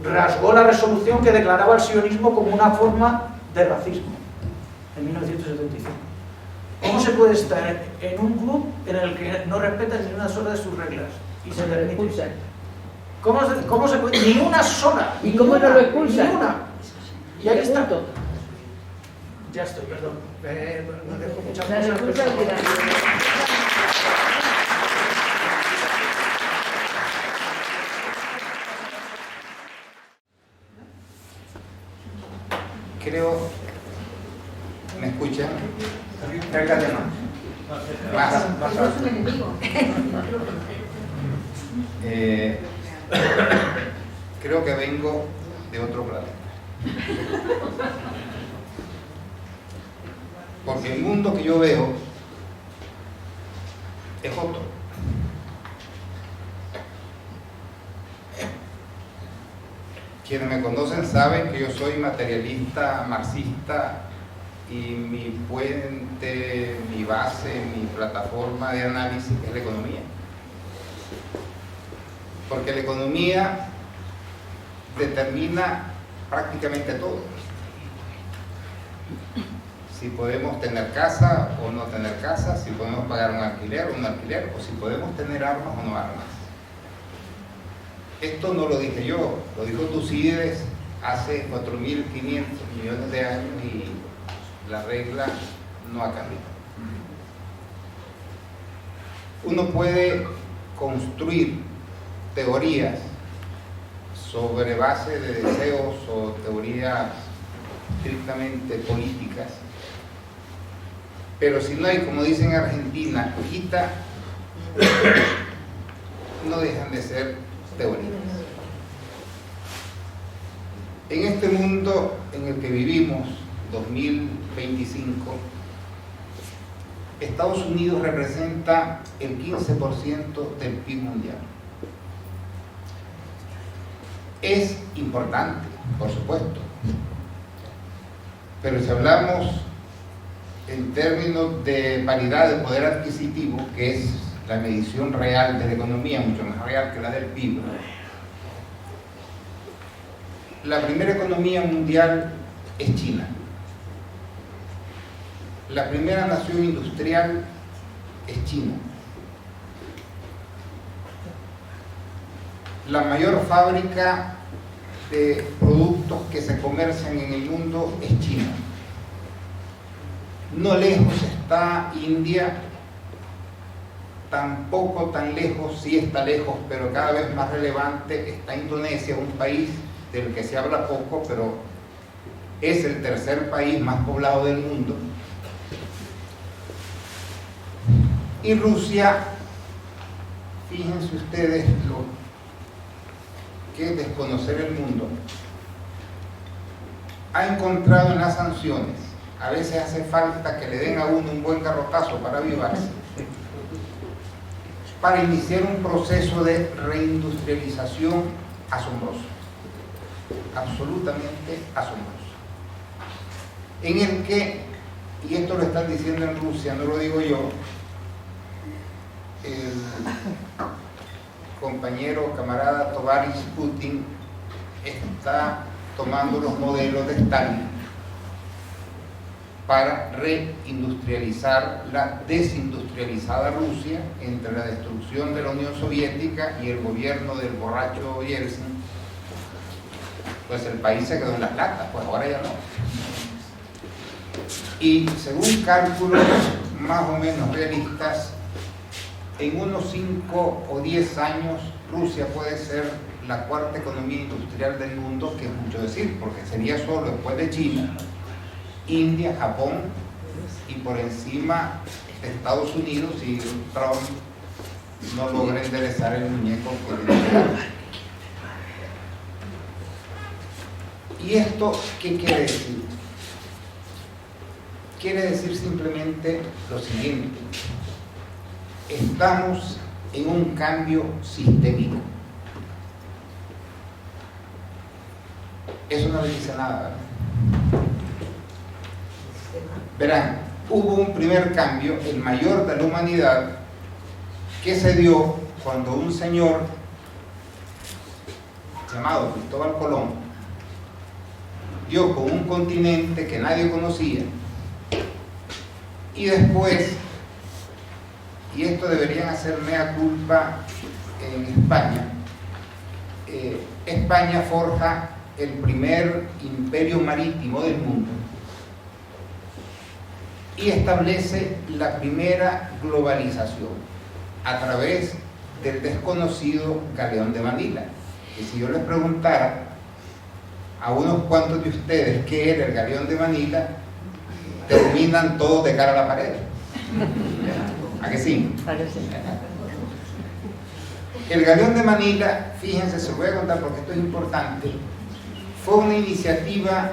rasgó la resolución que declaraba el sionismo como una forma de racismo, en 1975. ¿Cómo se puede estar en un club en el que no respetan ni una sola de sus reglas y se permite? ¿Cómo se puede? Ni una sola. ¿Y cómo no lo expulsan? Ni una. Y ahí está. Ya estoy, perdón. No dejo muchas cosas. creo, ¿me escuchan? Acércate más. Más. No es un enemigo. Creo que vengo de otro planeta. Porque el mundo que yo veo es otro. Quienes me conocen saben que yo soy materialista, marxista, y mi puente, mi base, mi plataforma de análisis es la economía. Porque la economía determina prácticamente todo. Si podemos tener casa o no tener casa, si podemos pagar un alquiler o no alquiler, o si podemos tener armas o no armas. Esto no lo dije yo, lo dijo Tucídides hace 4.500 millones de años y la regla no ha cambiado. Uno puede construir teorías sobre base de deseos o teorías estrictamente políticas, pero si no hay, como dicen en Argentina, hojita, no dejan de ser teorías. En este mundo en el que vivimos, 2025, Estados Unidos representa el 15% del PIB mundial. Es importante, por supuesto, pero si hablamos en términos de paridad de poder adquisitivo, que es la medición real de la economía, mucho más real que la del PIB, la primera economía mundial es China. La primera nación industrial es China. La mayor fábrica de productos que se comercian en el mundo es China. No lejos está India, tampoco tan lejos, sí está lejos, pero cada vez más relevante está Indonesia, un país del que se habla poco, pero es el tercer país más poblado del mundo. Y Rusia, fíjense ustedes lo que es desconocer el mundo, ha encontrado en las sanciones, a veces hace falta que le den a uno un buen garrotazo para avivarse, para iniciar un proceso de reindustrialización asombroso, absolutamente asombroso, en el que, y esto lo están diciendo en Rusia, no lo digo yo, el compañero, camarada Tovarish Putin está tomando los modelos de Stalin para reindustrializar la desindustrializada Rusia entre la destrucción de la Unión Soviética y el gobierno del borracho Yeltsin. Pues el país se quedó en las latas, pues ahora ya no. Y según cálculos más o menos realistas, en unos 5 o 10 años Rusia puede ser la cuarta economía industrial del mundo, que es mucho decir, porque sería solo después de China, India, Japón y por encima de Estados Unidos, si Trump no logra enderezar el muñeco que le queda. ¿Y esto qué quiere decir? Quiere decir simplemente lo siguiente: estamos en un cambio sistémico. Eso no le dice nada, ¿verdad? Verán, hubo un primer cambio, el mayor de la humanidad, que se dio cuando un señor llamado Cristóbal Colón dio con un continente que nadie conocía, y después, y esto deberían hacer mea culpa en España, España forja el primer imperio marítimo del mundo y establece la primera globalización a través del desconocido Galeón de Manila. Que si yo les preguntara a unos cuantos de ustedes qué era el galeón de Manila, terminan todos de cara a la pared. ¿A que sí? El galeón de Manila, fíjense, se lo voy a contar porque esto es importante, fue una iniciativa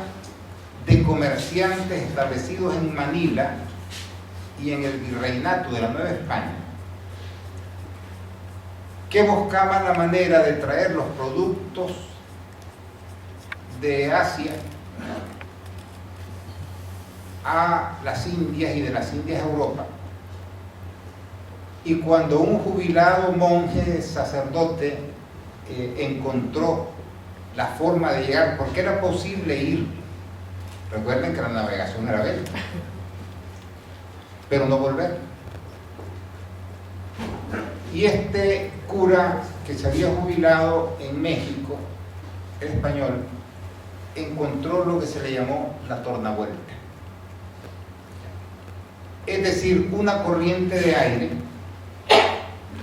de comerciantes establecidos en Manila y en el virreinato de la Nueva España, que buscaban la manera de traer los productos de Asia a las Indias y de las Indias a Europa. Y cuando un jubilado monje sacerdote encontró la forma de llegar, porque era posible ir, recuerden que la navegación era bella, pero no volver. Y este cura que se había jubilado en México, el español, encontró lo que se le llamó la tornavuelta. Es decir, una corriente de aire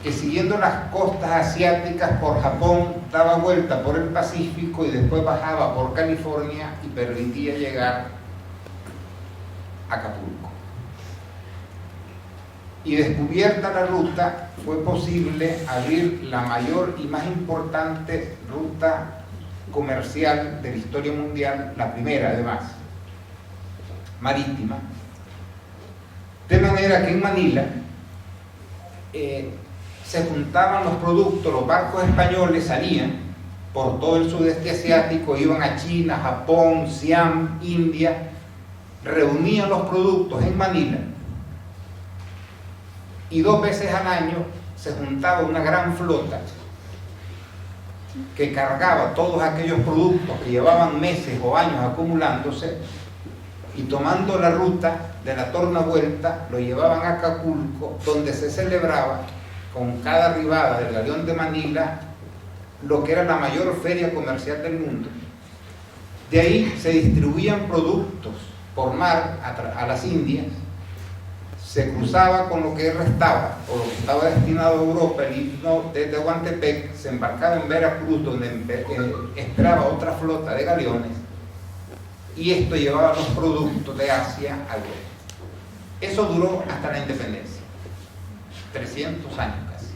que siguiendo las costas asiáticas por Japón daba vuelta por el Pacífico y después bajaba por California y permitía llegar a Acapulco. Y descubierta la ruta, fue posible abrir la mayor y más importante ruta comercial de la historia mundial, la primera además, marítima, de manera que en Manila se juntaban los productos, los barcos españoles salían por todo el sudeste asiático, iban a China, Japón, Siam, India, reunían los productos en Manila y 2 veces al año se juntaba una gran flota que cargaba todos aquellos productos que llevaban meses o años acumulándose y tomando la ruta de la tornavuelta lo llevaban a Acapulco, donde se celebraba con cada arribada del galeón de Manila lo que era la mayor feria comercial del mundo. De ahí se distribuían productos por mar a las Indias, se cruzaba con lo que restaba o lo que estaba destinado a Europa, el himno desde Guantepec, se embarcaba en Veracruz, donde esperaba otra flota de galeones, y esto llevaba los productos de Asia a Europa. Eso duró hasta la independencia, 300 años casi.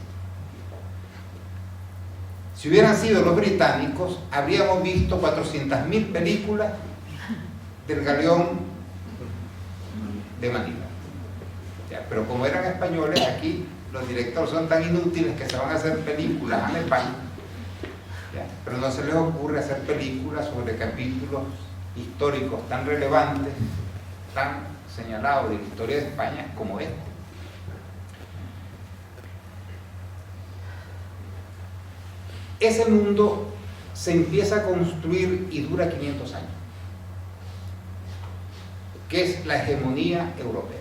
Si hubieran sido los británicos, habríamos visto 400.000 películas del galeón de Manila. Pero como eran españoles, aquí los directores son tan inútiles que se van a hacer películas a España, pero no se les ocurre hacer películas sobre capítulos históricos tan relevantes, tan señalados de la historia de España como este. Ese mundo se empieza a construir y dura 500 años, que es la hegemonía europea.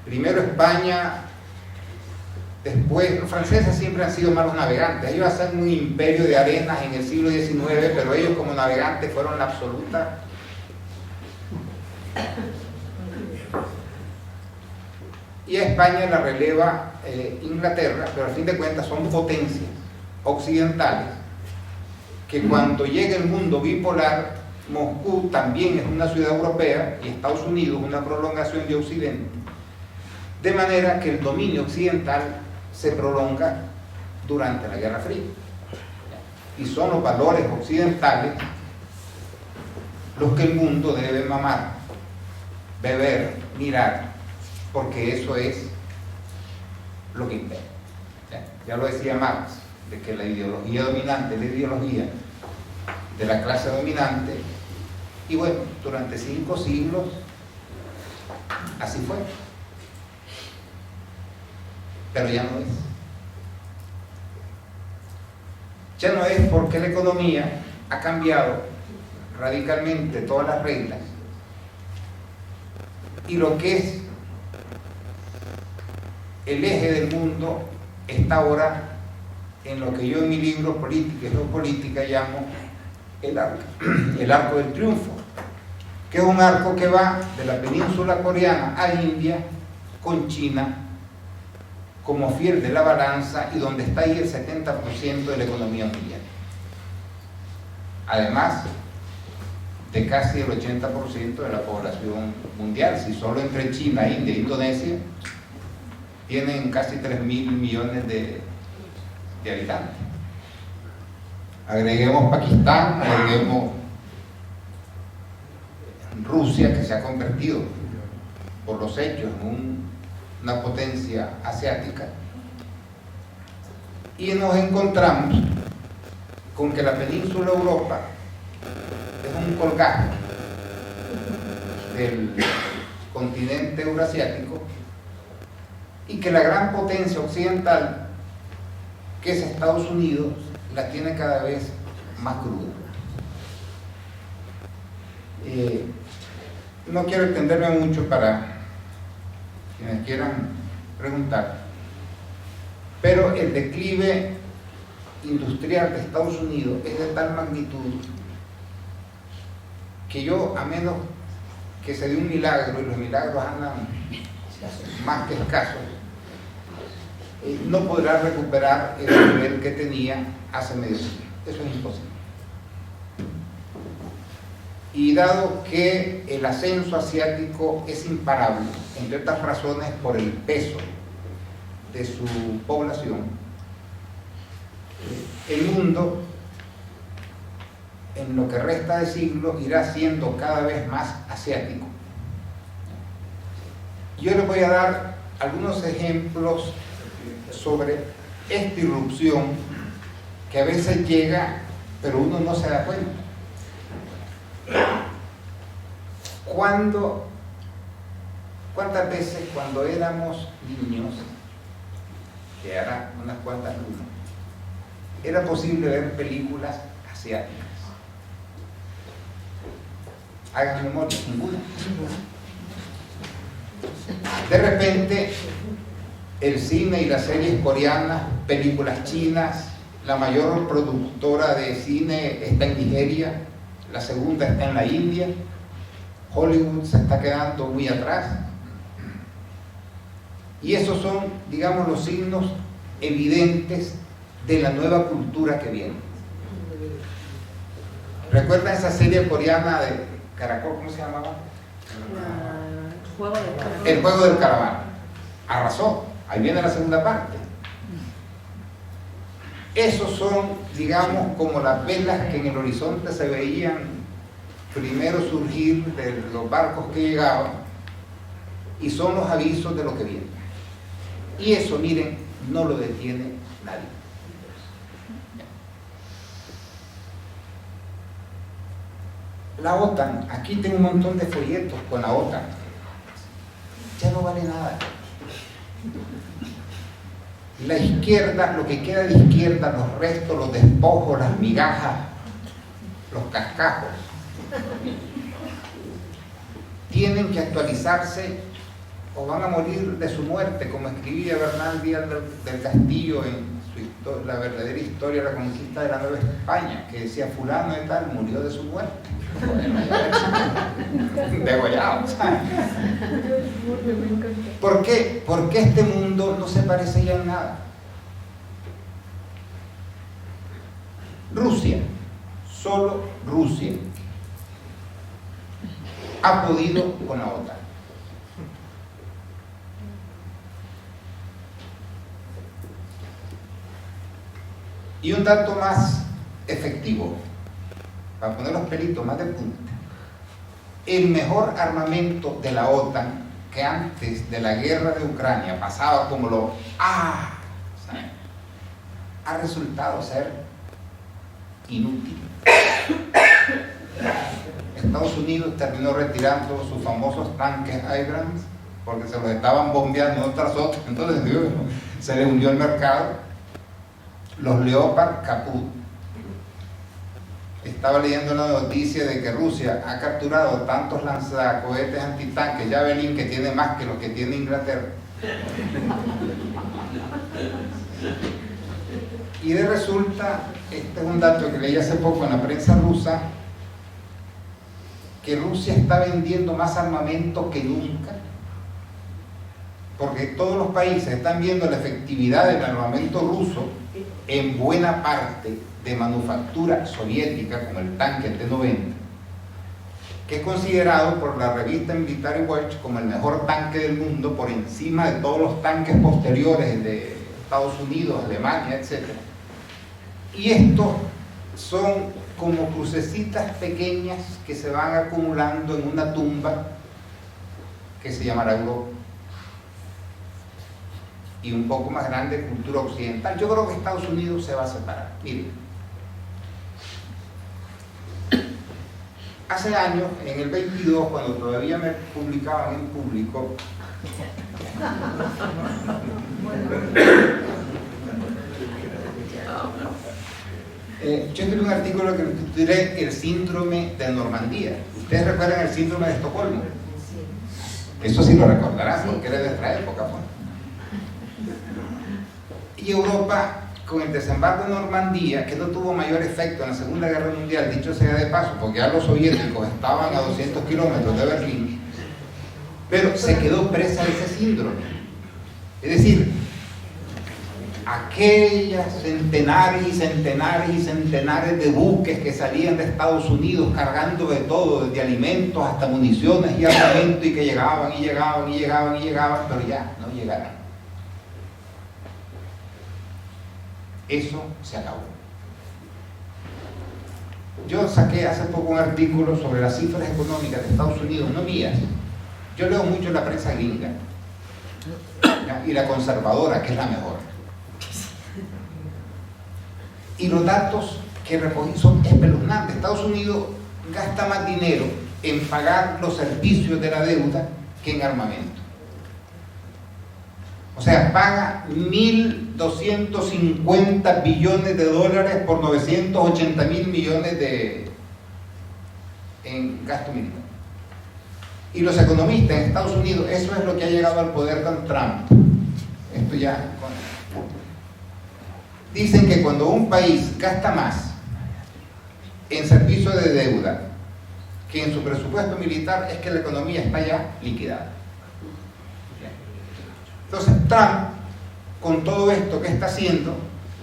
Primero España, después los franceses siempre han sido malos navegantes. Ellos hacen un imperio de arenas en el siglo XIX, pero ellos como navegantes fueron la absoluta. Y a España la releva Inglaterra, pero al fin de cuentas son potencias occidentales que cuando llega el mundo bipolar, Moscú también es una ciudad europea y Estados Unidos una prolongación de Occidente. De manera que el dominio occidental se prolonga durante la Guerra Fría. Y son los valores occidentales los que el mundo debe mamar, beber, mirar, porque eso es lo que impera. Ya lo decía Marx, de que la ideología dominante es la ideología de la clase dominante, y bueno, durante 5 siglos así fue. Pero ya no es. Ya no es porque la economía ha cambiado radicalmente todas las reglas y lo que es el eje del mundo está ahora en lo que yo en mi libro Política y Geopolítica llamo el arco del triunfo, que es un arco que va de la península coreana a India con China como fiel de la balanza y donde está ahí el 70% de la economía mundial. además de casi el 80% de la población mundial. Si solo entre China, India e Indonesia tienen casi 3.000 millones de habitantes. Agreguemos Pakistán, agreguemos Rusia, que se ha convertido por los hechos en una potencia asiática, y nos encontramos con que la península Europa es un colgajo del continente eurasiático y que la gran potencia occidental, que es Estados Unidos, la tiene cada vez más cruda. No quiero extenderme mucho para quienes quieran preguntar, pero el declive industrial de Estados Unidos es de tal magnitud que yo, a menos que se dé un milagro, y los milagros andan más que escasos, no podrá recuperar el nivel que tenía hace medio siglo. Eso es imposible. Y dado que el ascenso asiático es imparable, entre otras razones por el peso de su población, el mundo en lo que resta de siglo irá siendo cada vez más asiático. Yo les voy a dar algunos ejemplos sobre esta irrupción que a veces llega, pero uno no se da cuenta. ¿Cuántas veces cuando éramos niños, que era unas cuantas lunas, era posible ver películas asiáticas? Hagan memoria, ninguna. De repente, el cine y las series coreanas, películas chinas, la mayor productora de cine está en Nigeria, la segunda está en la India, Hollywood se está quedando muy atrás. Y esos son, digamos, los signos evidentes de la nueva cultura que viene. ¿Recuerdan esa serie coreana de Caracol? ¿Cómo se llamaba? El juego del calamar. Arrasó. Ahí viene la segunda parte. Esos son, digamos, como las velas que en el horizonte se veían primero surgir de los barcos que llegaban, y son los avisos de lo que viene. Y eso, miren, no lo detiene nadie. La OTAN, aquí tengo un montón de folletos con la OTAN. Ya no vale nada. La izquierda, lo que queda de izquierda, los restos, los despojos, las migajas, los cascajos, tienen que actualizarse o van a morir de su muerte, como escribía Bernal Díaz del Castillo en su La verdadera historia de la conquista de la Nueva España, que decía: fulano de tal murió de su muerte. Degollado. ¿Por qué? Porque este mundo no se parece ya en nada. Rusia, solo Rusia ha podido con la OTAN. Y un dato más efectivo, para poner los pelitos más de punta: el mejor armamento de la OTAN, que antes de la guerra de Ucrania pasaba como lo ha resultado ser inútil. Estados Unidos terminó retirando sus famosos tanques Abrams porque se los estaban bombeando uno tras otro, entonces se le hundió el mercado. Los Leopard caput. Estaba leyendo una noticia de que Rusia ha capturado tantos lanzacohetes antitanques Javelin que tiene más que los que tiene Inglaterra. Y de resulta, este es un dato que leí hace poco en la prensa rusa, que Rusia está vendiendo más armamento que nunca porque todos los países están viendo la efectividad del armamento ruso en buena parte de manufactura soviética, como el tanque T-90, que es considerado por la revista Military Watch como el mejor tanque del mundo, por encima de todos los tanques posteriores de Estados Unidos, Alemania, etc. Y estos son como crucecitas pequeñas que se van acumulando en una tumba que se llamará Europa, y un poco más grande cultura occidental. Yo creo que Estados Unidos se va a separar. Miren, hace años, en el 22, cuando todavía me publicaban en público, yo escribí un artículo que titulé El síndrome de Normandía. ¿Ustedes recuerdan el síndrome de Estocolmo? Eso sí lo recordarán, porque era de nuestra época, pues. Y Europa, con el desembarco de Normandía, que no tuvo mayor efecto en la Segunda Guerra Mundial, dicho sea de paso, porque ya los soviéticos estaban a 200 kilómetros de Berlín, pero se quedó presa de ese síndrome. Es decir, aquellas centenares y centenares y centenares de buques que salían de Estados Unidos cargando de todo, desde alimentos hasta municiones y armamento, y que llegaban y llegaban y llegaban y llegaban, pero ya no llegaron. Eso se acabó. Yo saqué hace poco un artículo sobre las cifras económicas de Estados Unidos, no mías. Yo leo mucho la prensa gringa, ¿ya? Y la conservadora, que es la mejor. Y los datos que recogí son espeluznantes. Estados Unidos gasta más dinero en pagar los servicios de la deuda que en armamento. O sea, paga 1.250 billones de dólares por 980.000 millones en gasto militar. Y los economistas en Estados Unidos, eso es lo que ha llegado al poder con Trump. Esto ya... Dicen que cuando un país gasta más en servicio de deuda que en su presupuesto militar, es que la economía está ya liquidada. Entonces Trump, con todo esto que está haciendo,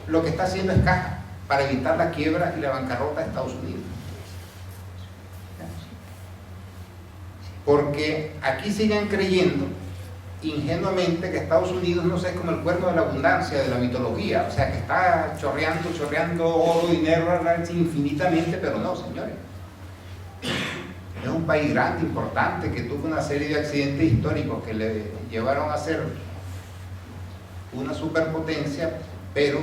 lo que está haciendo es caja para evitar la quiebra y la bancarrota de Estados Unidos. Porque aquí siguen creyendo ingenuamente que Estados Unidos, no sé, es como el cuerno de la abundancia de la mitología, o sea, que está chorreando oro, dinero infinitamente, pero no, señores. Es un país grande, importante, que tuvo una serie de accidentes históricos que le llevaron a ser una superpotencia, pero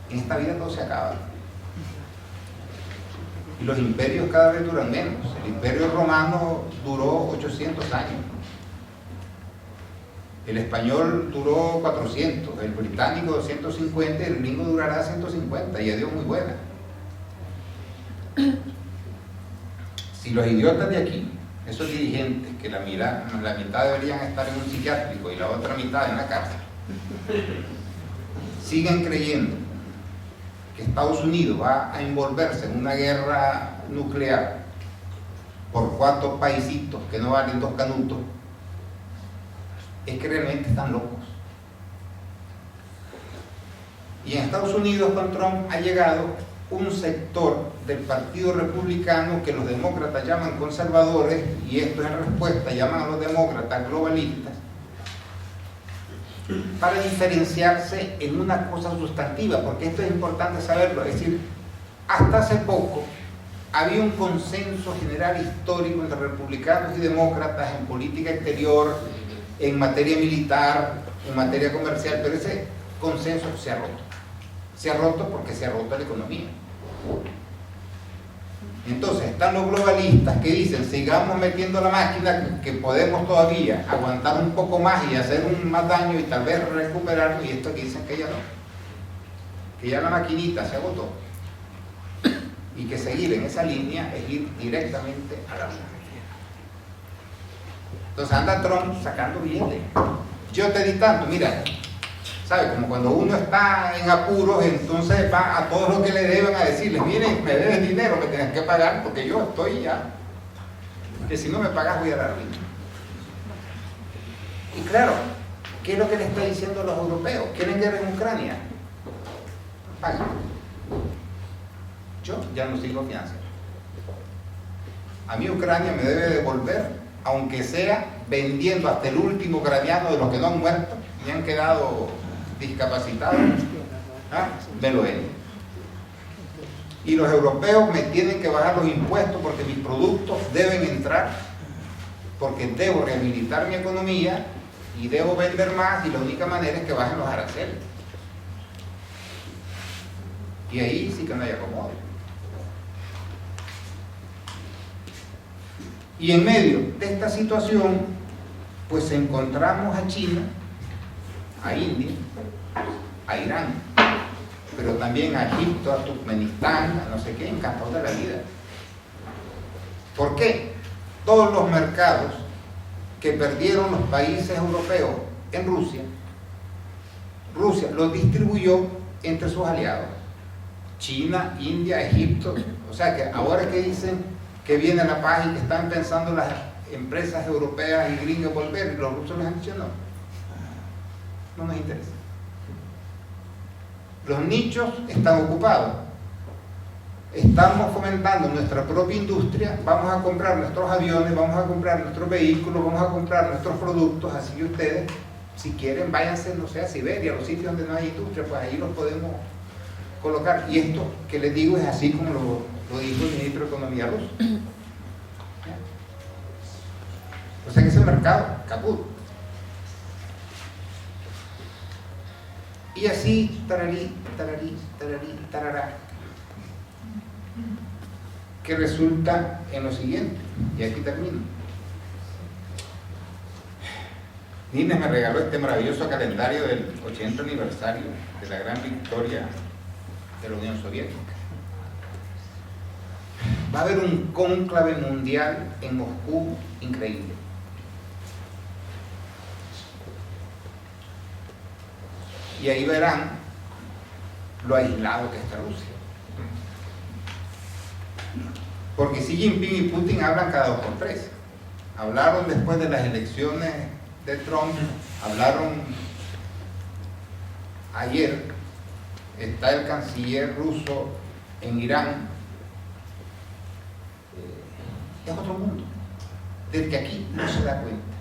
en esta vida todo se acaba. Y los imperios cada vez duran menos. El imperio romano duró 800 años. El español duró 400, el británico 250, el gringo durará 150, y a Dios muy buena. Si los idiotas de aquí, esos dirigentes, que la mitad deberían estar en un psiquiátrico y la otra mitad en la cárcel, siguen creyendo que Estados Unidos va a envolverse en una guerra nuclear por 4 paisitos que no valen 2 canutos, es que realmente están locos. Y en Estados Unidos con Trump ha llegado un sector del Partido Republicano que los demócratas llaman conservadores, y esto en respuesta llaman a los demócratas globalistas, para diferenciarse en una cosa sustantiva, porque esto es importante saberlo. Es decir, hasta hace poco había un consenso general histórico entre republicanos y demócratas en política exterior, en materia militar, en materia comercial, pero ese consenso se ha roto. Se ha roto porque se ha roto la economía. Entonces están los globalistas que dicen: sigamos metiendo la máquina, que podemos todavía aguantar un poco más y hacer más daño y tal vez recuperarlo, y estos que dicen que ya no, que ya la maquinita se agotó, y que seguir en esa línea es ir directamente a la luna. Entonces anda Trump sacando billetes. Yo te di tanto, mira, ¿sabes? Como cuando uno está en apuros, entonces va a todos los que le deben a decirles: miren, me debes dinero, me tienes que pagar, porque yo estoy ya, que si no me pagas voy a la ruina. Y claro, ¿qué es lo que le está diciendo a los europeos? ¿Quieren guerra en Ucrania? Paguen. Yo ya no sigo financiando. A mí Ucrania me debe devolver, aunque sea vendiendo hasta el último ucraniano de los que no han muerto y han quedado discapacitados, me lo venden. Y los europeos me tienen que bajar los impuestos porque mis productos deben entrar, porque debo rehabilitar mi economía y debo vender más, y la única manera es que bajen los aranceles. Y ahí sí que no hay acomodo. Y en medio de esta situación, pues encontramos a China, a India, a Irán, pero también a Egipto, a Turkmenistán, a no sé qué, encantados de la vida. ¿Por qué? Todos los mercados que perdieron los países europeos en Rusia, Rusia los distribuyó entre sus aliados, China, India, Egipto. O sea que ahora que dicen que viene la paz y que están pensando las empresas europeas y gringas volver, y los rusos les han dicho no nos interesa. Los nichos están ocupados. Estamos fomentando nuestra propia industria, vamos a comprar nuestros aviones, vamos a comprar nuestros vehículos, vamos a comprar nuestros productos, así que ustedes, si quieren, váyanse, no sé, a Siberia, a los sitios donde no hay industria, pues ahí los podemos colocar. Y esto que les digo es así como lo dijo el ministro de Economía ruso. O sea que ese mercado, caput. Y así, tararí, tararí, tararí, tarará, que resulta en lo siguiente, y aquí termino. Nina me regaló este maravilloso calendario del 80 aniversario de la gran victoria de la Unión Soviética. Va a haber un cónclave mundial en Moscú increíble. Y ahí verán lo aislado que está Rusia. Porque Xi Jinping y Putin hablan cada 2 por 3. Hablaron después de las elecciones de Trump, hablaron ayer. Está el canciller ruso en Irán. Es otro mundo, del que aquí no se da cuenta.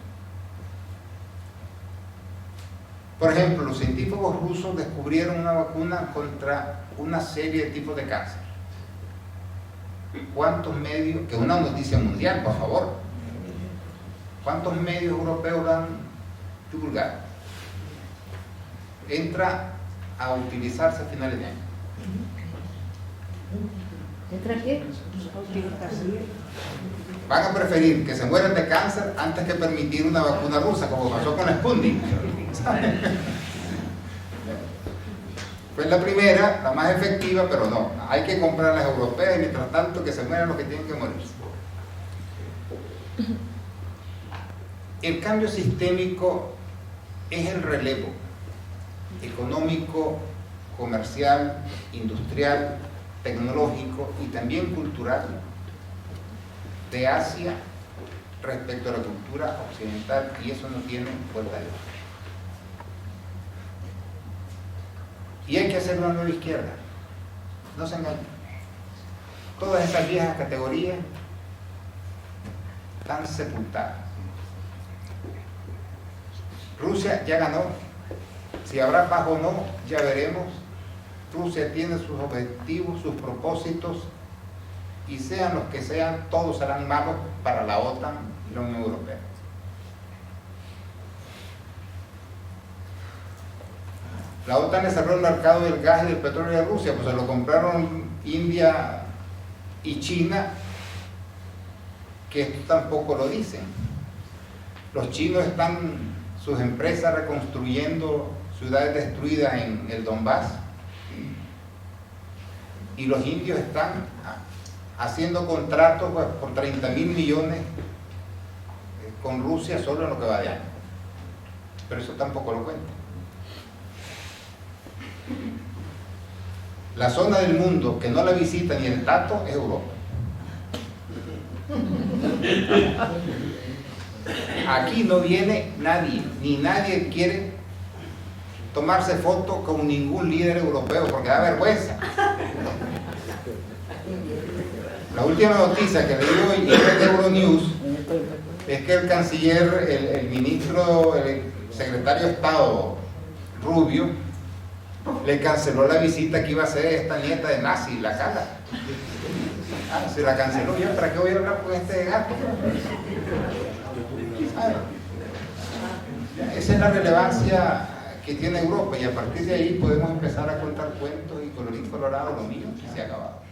Por ejemplo, los científicos rusos descubrieron una vacuna contra una serie de tipos de cáncer. ¿Cuántos medios, que es una noticia mundial, por favor, cuántos medios europeos lo han divulgado? Entra a utilizarse a finales de año. ¿Entra qué? Van a preferir que se mueran de cáncer antes que permitir una vacuna rusa, como pasó con la Sputnik. Fue la primera, la más efectiva, pero no, hay que comprar las europeas y mientras tanto que se mueran los que tienen que morirse. El cambio sistémico es el relevo económico, comercial, industrial, tecnológico y también cultural de Asia respecto a la cultura occidental, y eso no tiene vuelta de hoja. Y hay que hacer una nueva izquierda, no se engañen. Todas esas viejas categorías están sepultadas. Rusia ya ganó, si habrá paz o no, ya veremos. Rusia tiene sus objetivos, sus propósitos, y sean los que sean, todos serán malos para la OTAN y la Unión Europea. La OTAN le cerró el mercado del gas y del petróleo a Rusia, pues se lo compraron India y China, que esto tampoco lo dicen. Los chinos están, sus empresas, reconstruyendo ciudades destruidas en el Donbass, y los indios están haciendo contratos pues, por 30.000 millones con Rusia solo en lo que va de año. Pero eso tampoco lo cuenta. La zona del mundo que no la visita ni el Tato es Europa. Aquí no viene nadie, ni nadie quiere tomarse foto con ningún líder europeo porque da vergüenza. La última noticia que leí hoy de Euronews es que el canciller, el ministro, el secretario de Estado Rubio, le canceló la visita que iba a hacer esta nieta de Nazi, la Cala. Se la canceló. ¿Yo para qué voy a hablar con este gato? Esa es la relevancia que tiene Europa, y a partir de ahí podemos empezar a contar cuentos y colorín colorado, lo mío se ha acabado.